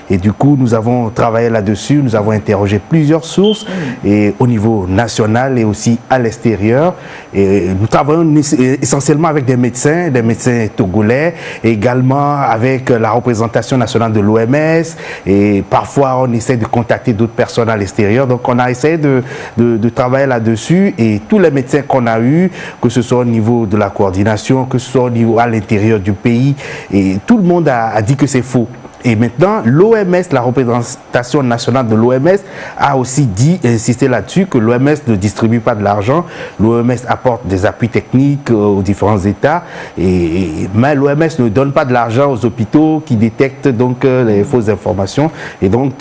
Et du coup, nous avons travaillé là-dessus, nous avons interrogé plusieurs sources et au niveau national et aussi à l'extérieur. Et nous travaillons essentiellement avec des médecins togolais, et également avec la représentation nationale de l'OMS. Et parfois, on essaie de contacter d'autres personnes à l'extérieur. Donc, on a essayé de travailler là-dessus. Et tous les médecins qu'on a eus, que ce soit au niveau de la coordination, que ce soit au niveau à l'intérieur du pays, et tout le monde a dit que c'est faux. Et maintenant, l'OMS, la représentation nationale de l'OMS, a aussi insisté là-dessus que l'OMS ne distribue pas de l'argent. L'OMS apporte des appuis techniques aux différents États, mais l'OMS ne donne pas de l'argent aux hôpitaux qui détectent donc les fausses informations et donc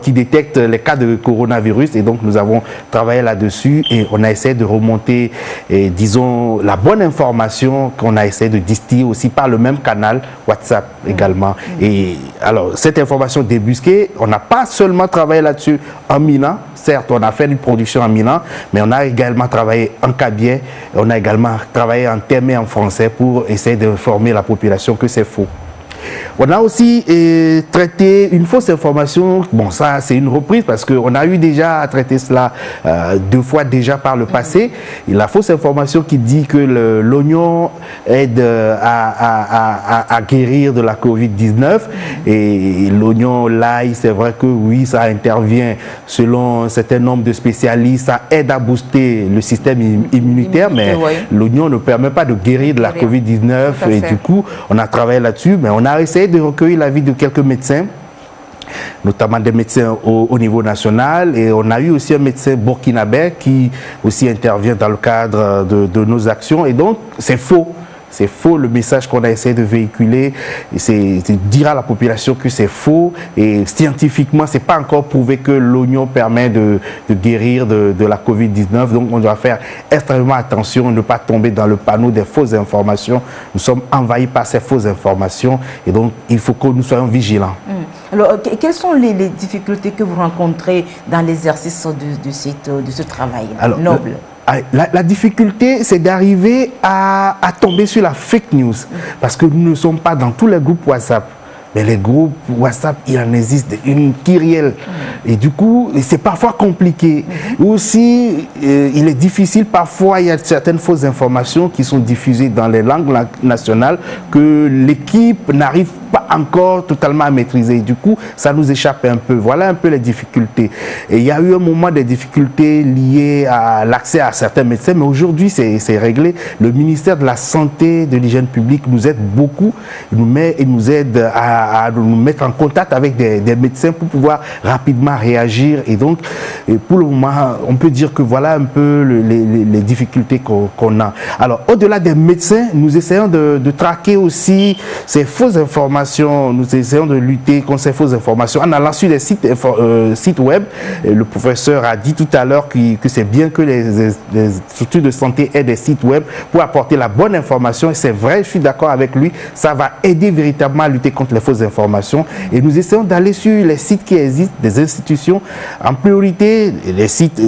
qui détectent les cas de coronavirus. Et donc nous avons travaillé là-dessus et on a essayé de remonter, disons, la bonne information qu'on a essayé de distiller aussi par le même canal WhatsApp également. Et alors, cette information débusquée, on n'a pas seulement travaillé là-dessus en Milan. Certes, on a fait une production en Milan, mais on a également travaillé en cabiais. On a également travaillé en termes et en français pour essayer d'informer la population que c'est faux. On a aussi traité une fausse information. Bon, ça, c'est une reprise parce qu'on a eu déjà à traiter cela 2 fois déjà par le passé. Et la fausse information qui dit que l'oignon aide à guérir de la Covid-19. Et l'oignon, l'ail, c'est vrai que oui, ça intervient selon un certain nombre de spécialistes. Ça aide à booster le système immunitaire, mais l'oignon ne permet pas de guérir de la Covid-19. Et du coup, on a travaillé là-dessus, mais on a essayé de recueillir l'avis de quelques médecins, notamment des médecins au niveau national, et on a eu aussi un médecin burkinabé qui aussi intervient dans le cadre de nos actions, et donc c'est faux. C'est faux le message qu'on a essayé de véhiculer, c'est dire à la population que c'est faux, et scientifiquement c'est pas encore prouvé que l'oignon permet de guérir de la Covid-19, donc on doit faire extrêmement attention, ne pas tomber dans le panneau des fausses informations. Nous sommes envahis par ces fausses informations et donc il faut que nous soyons vigilants. Alors, quelles sont les difficultés que vous rencontrez dans l'exercice de ce travail noble? La difficulté, c'est d'arriver à tomber sur la fake news, parce que nous ne sommes pas dans tous les groupes WhatsApp. Mais les groupes WhatsApp, il en existe une kyrielle. Et du coup, c'est parfois compliqué. Aussi, il est difficile, parfois, il y a certaines fausses informations qui sont diffusées dans les langues nationales que l'équipe n'arrive pas encore totalement à maîtriser. Du coup, ça nous échappe un peu. Voilà un peu les difficultés. Et il y a eu un moment des difficultés liées à l'accès à certains médecins, mais aujourd'hui, c'est réglé. Le ministère de la Santé, de l'Hygiène publique nous aide beaucoup. Il nous aide à nous mettre en contact avec des médecins pour pouvoir rapidement réagir. Et donc, pour le moment, on peut dire que voilà un peu les difficultés qu'on a. Alors, au-delà des médecins, nous essayons de traquer aussi ces fausses informations. Nous essayons de lutter contre ces fausses informations en allant sur des sites web. Et le professeur a dit tout à l'heure que c'est bien que les structures de santé aient des sites web pour apporter la bonne information. Et c'est vrai, je suis d'accord avec lui, ça va aider véritablement à lutter contre les fausses informations. Et nous essayons d'aller sur les sites qui existent, des institutions, en priorité, les sites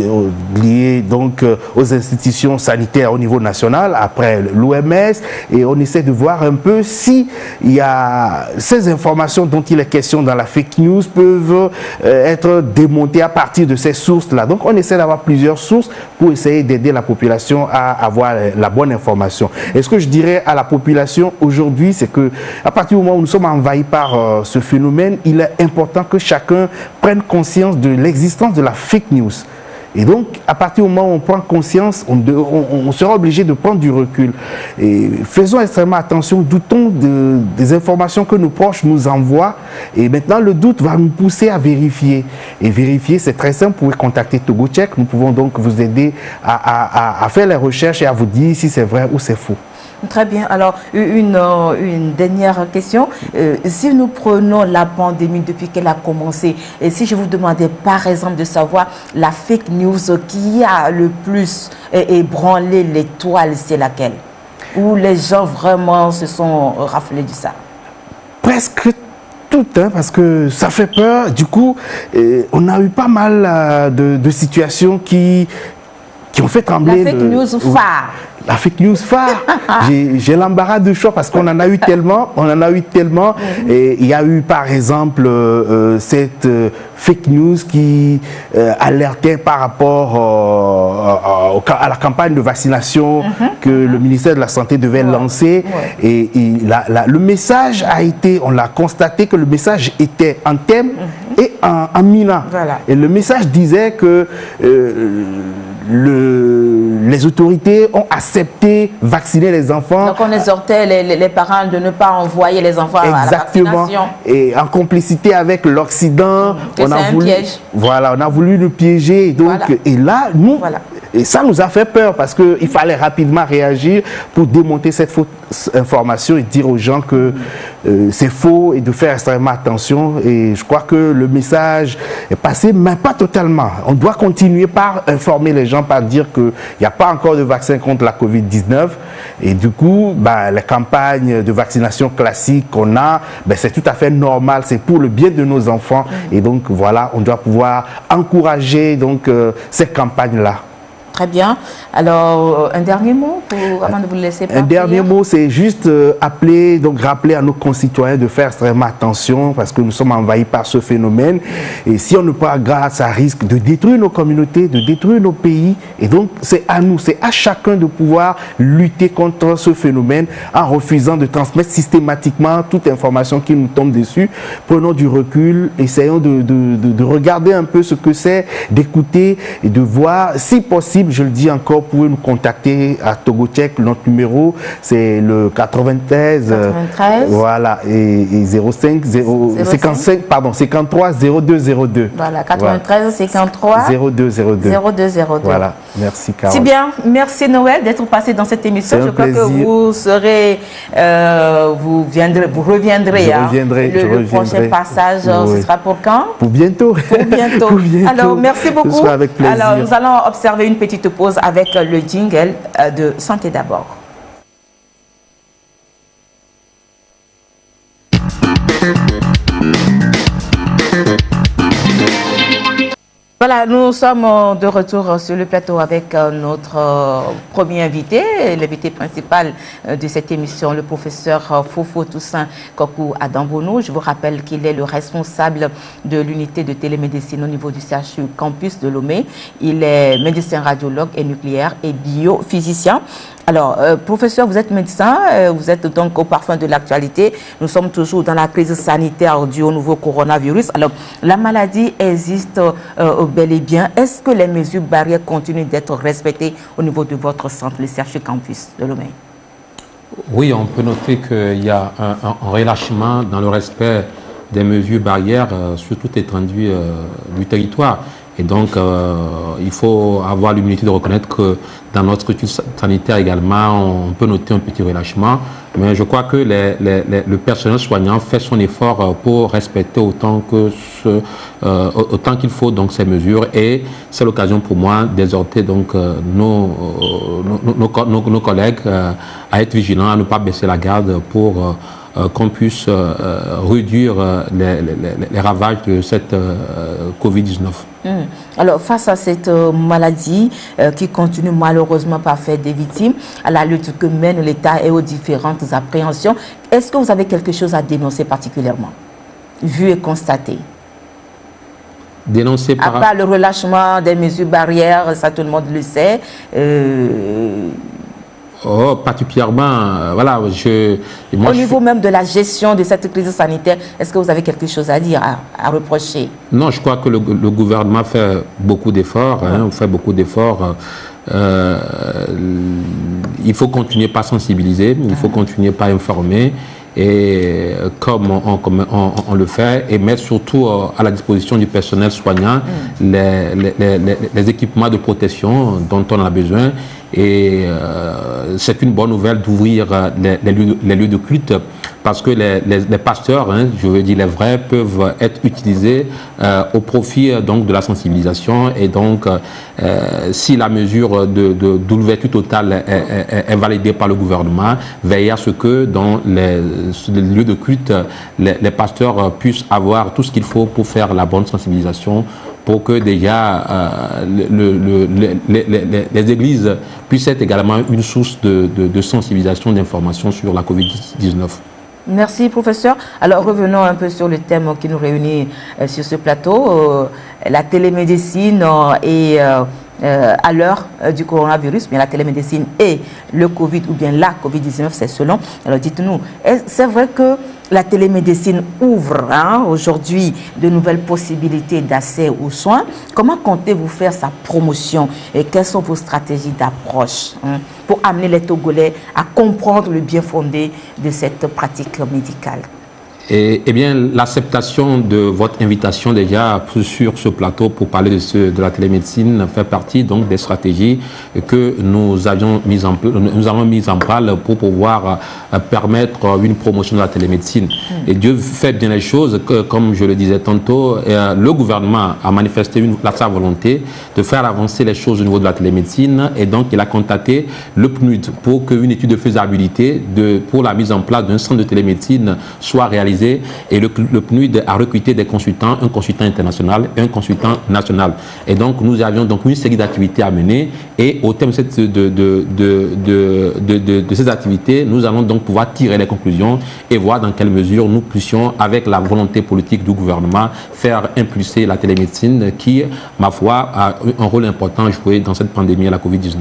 liés donc aux institutions sanitaires au niveau national, après l'OMS, et on essaie de voir un peu si il y a ces informations dont il est question dans la fake news peuvent être démontées à partir de ces sources-là. Donc on essaie d'avoir plusieurs sources pour essayer d'aider la population à avoir la bonne information. Et ce que je dirais à la population aujourd'hui, c'est que à partir du moment où nous sommes envahis par ce phénomène, il est important que chacun prenne conscience de l'existence de la fake news. Et donc, à partir du moment où on prend conscience, on sera obligé de prendre du recul. Et faisons extrêmement attention, doutons des informations que nos proches nous envoient. Et maintenant, le doute va nous pousser à vérifier. Et vérifier, c'est très simple. Vous pouvez contacter TogoCheck. Nous pouvons donc vous aider à faire les recherches et à vous dire si c'est vrai ou c'est faux. Très bien. Alors, une dernière question. Si nous prenons la pandémie depuis qu'elle a commencé, et si je vous demandais par exemple de savoir la fake news qui a le plus ébranlé les toiles, c'est laquelle? Où les gens vraiment se sont raflés du ça? Presque tout, hein, parce que ça fait peur. Du coup, on a eu pas mal de situations qui ont fait trembler. La fake news phare. La fake news phare. J'ai l'embarras de choix parce qu'on en a eu tellement, Et il y a eu par exemple cette fake news qui alertait par rapport à la campagne de vaccination que le ministère de la Santé devait lancer. Et le message a été, on l'a constaté que le message était en thème et en mina. Voilà. Et le message disait que les autorités ont accepté vacciner les enfants. Donc on exhortait les parents de ne pas envoyer les enfants à la vaccination. Et en complicité avec l'Occident, on a voulu le piéger. Donc, et là, nous, et ça nous a fait peur parce qu'il fallait rapidement réagir pour démonter cette fausse information et dire aux gens que c'est faux et de faire extrêmement attention. Et je crois que le message est passé, mais pas totalement. On doit continuer par informer les gens, par dire qu'il n'y a pas encore de vaccin contre la Covid-19. Et du coup, les campagnes de vaccination classiques qu'on a, c'est tout à fait normal. C'est pour le bien de nos enfants. Et donc, voilà, on doit pouvoir encourager donc, ces campagnes-là. Très bien. Alors, un dernier mot avant de vous laisser partir. Un dernier mot, c'est juste rappeler à nos concitoyens de faire extrêmement attention parce que nous sommes envahis par ce phénomène. Et si on ne prend garde, ça risque de détruire nos communautés, de détruire nos pays. Et donc, c'est à nous, c'est à chacun de pouvoir lutter contre ce phénomène en refusant de transmettre systématiquement toute information qui nous tombe dessus. Prenons du recul, essayons de regarder un peu ce que c'est, d'écouter et de voir. Si possible, je le dis encore, vous pouvez nous contacter à Togo Tchèque. Notre numéro, c'est le 93. Voilà, et 05 55, pardon, 53 0202. Voilà, 93 53 0202. Voilà, merci Carole. C'est bien, merci Noël d'être passé dans cette émission. Je crois que vous serez, vous reviendrez. Le prochain passage, ce sera pour quand? Pour bientôt. Pour bientôt. Alors, merci beaucoup. Ce sera avec plaisir. Alors, nous allons observer une petite pause avec le jingle de Santé d'abord. Voilà, nous sommes de retour sur le plateau avec notre premier invité, l'invité principal de cette émission, le professeur Fofo Toussaint Kokou Adambono. Je vous rappelle qu'il est le responsable de l'unité de télémédecine au niveau du CHU Campus de Lomé. Il est médecin radiologue et nucléaire et biophysicien. Alors, professeur, vous êtes médecin, vous êtes donc au parfum de l'actualité. Nous sommes toujours dans la crise sanitaire due au nouveau coronavirus. Alors, la maladie existe bel et bien. Est-ce que les mesures barrières continuent d'être respectées au niveau de votre centre, le CHU Campus de Lomé? Oui, on peut noter qu'il y a un relâchement dans le respect des mesures barrières sur toute l'étendue du territoire. Et donc, il faut avoir l'humilité de reconnaître que dans notre structure sanitaire également, on peut noter un petit relâchement. Mais je crois que le personnel soignant fait son effort pour respecter autant qu'il faut donc ces mesures. Et c'est l'occasion pour moi d'exhorter donc nos collègues à être vigilants, à ne pas baisser la garde pour qu'on puisse réduire les ravages de cette Covid-19. Alors, face à cette maladie qui continue malheureusement par faire des victimes, à la lutte que mène l'État et aux différentes appréhensions, est-ce que vous avez quelque chose à dénoncer particulièrement, vu et constaté? Dénoncer par... À part le relâchement des mesures barrières, ça tout le monde le sait. Oh, particulièrement, voilà, au niveau même de la gestion de cette crise sanitaire, est-ce que vous avez quelque chose à dire, à reprocher? Non, je crois que le gouvernement fait beaucoup d'efforts, fait beaucoup d'efforts. Il faut continuer par sensibiliser, il faut continuer par informer. Et comme on le fait, et mettre surtout à la disposition du personnel soignant les équipements de protection dont on a besoin. Et c'est une bonne nouvelle d'ouvrir les lieux de culte parce que les pasteurs, je veux dire les vrais, peuvent être utilisés au profit donc de la sensibilisation. Et donc, si la mesure d'ouverture totale est validée par le gouvernement, veiller à ce que dans les lieux de culte, les pasteurs puissent avoir tout ce qu'il faut pour faire la bonne sensibilisation, pour que déjà les églises puissent être également une source de sensibilisation, d'information sur la Covid-19. Merci, professeur. Alors, revenons un peu sur le thème qui nous réunit sur ce plateau, la télémédecine et à l'heure du coronavirus, bien la télémédecine et le Covid ou bien la Covid-19, c'est selon. Alors, dites-nous, c'est vrai que la télémédecine ouvre aujourd'hui de nouvelles possibilités d'accès aux soins. Comment comptez-vous faire sa promotion et quelles sont vos stratégies d'approche pour amener les Togolais à comprendre le bien fondé de cette pratique médicale? Eh bien, l'acceptation de votre invitation déjà sur ce plateau pour parler de la télémédecine fait partie donc des stratégies que nous avons mises en place pour pouvoir permettre une promotion de la télémédecine. Et Dieu fait bien les choses, que, comme je le disais tantôt, le gouvernement a manifesté sa volonté de faire avancer les choses au niveau de la télémédecine et donc il a contacté le PNUD pour qu'une étude de faisabilité pour la mise en place d'un centre de télémédecine soit réalisée spécialisé et le PNUD a recruté des consultants, un consultant international et un consultant national. Et donc, nous avions donc une série d'activités à mener et au terme de ces activités, nous allons donc pouvoir tirer les conclusions et voir dans quelle mesure nous puissions, avec la volonté politique du gouvernement, faire impulser la télémédecine qui, ma foi, a un rôle important à jouer dans cette pandémie à la Covid-19.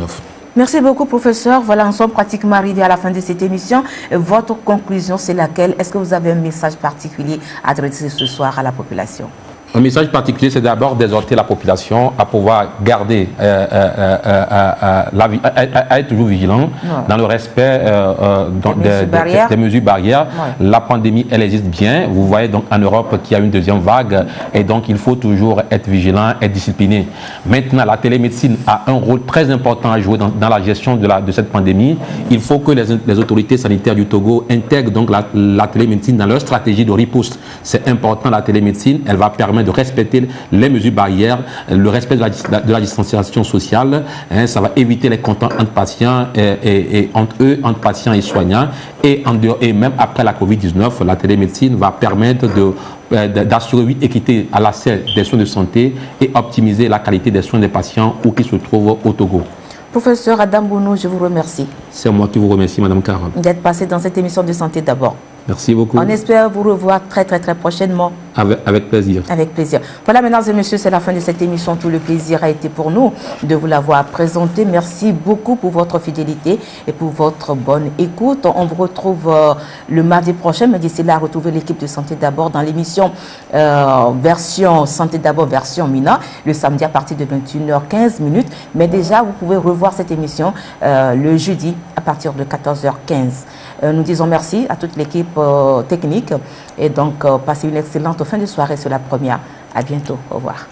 Merci beaucoup, professeur. Voilà, nous sommes pratiquement arrivés à la fin de cette émission. Votre conclusion, c'est laquelle? Est-ce que vous avez un message particulier à adresser ce soir à la population? Un message particulier, c'est d'abord d'exhorter la population à pouvoir garder, à être toujours vigilant dans le respect des mesures barrières. Ouais. La pandémie, elle existe bien. Vous voyez donc en Europe qu'il y a une deuxième vague et donc il faut toujours être vigilant, être discipliné. Maintenant, la télémédecine a un rôle très important à jouer dans la gestion de cette pandémie. Il faut que les autorités sanitaires du Togo intègrent donc la télémédecine dans leur stratégie de riposte. C'est important, la télémédecine, elle va permettre de respecter les mesures barrières, le respect de la distanciation sociale. Hein, ça va éviter les contacts entre patients et entre patients et soignants. Et même après la Covid-19, la télémédecine va permettre d'assurer une équité à l'accès des soins de santé et optimiser la qualité des soins des patients où qu'ils se trouvent au Togo. Professeur Adam Bounou, je vous remercie. C'est moi qui vous remercie, Madame Carole. D'être passé dans cette émission de Santé d'abord. Merci beaucoup. On espère vous revoir très prochainement. Avec plaisir. Avec plaisir. Voilà, mesdames et messieurs, c'est la fin de cette émission. Tout le plaisir a été pour nous de vous l'avoir présenté. Merci beaucoup pour votre fidélité et pour votre bonne écoute. On vous retrouve le mardi prochain, mais d'ici là, retrouvez l'équipe de Santé d'abord dans l'émission version Santé d'abord, version Mina, le samedi à partir de 21h15. Mais déjà, vous pouvez revoir cette émission le jeudi à partir de 14h15. Nous disons merci à toute l'équipe technique et donc passez une excellente fin de soirée sur la première. À bientôt. Au revoir.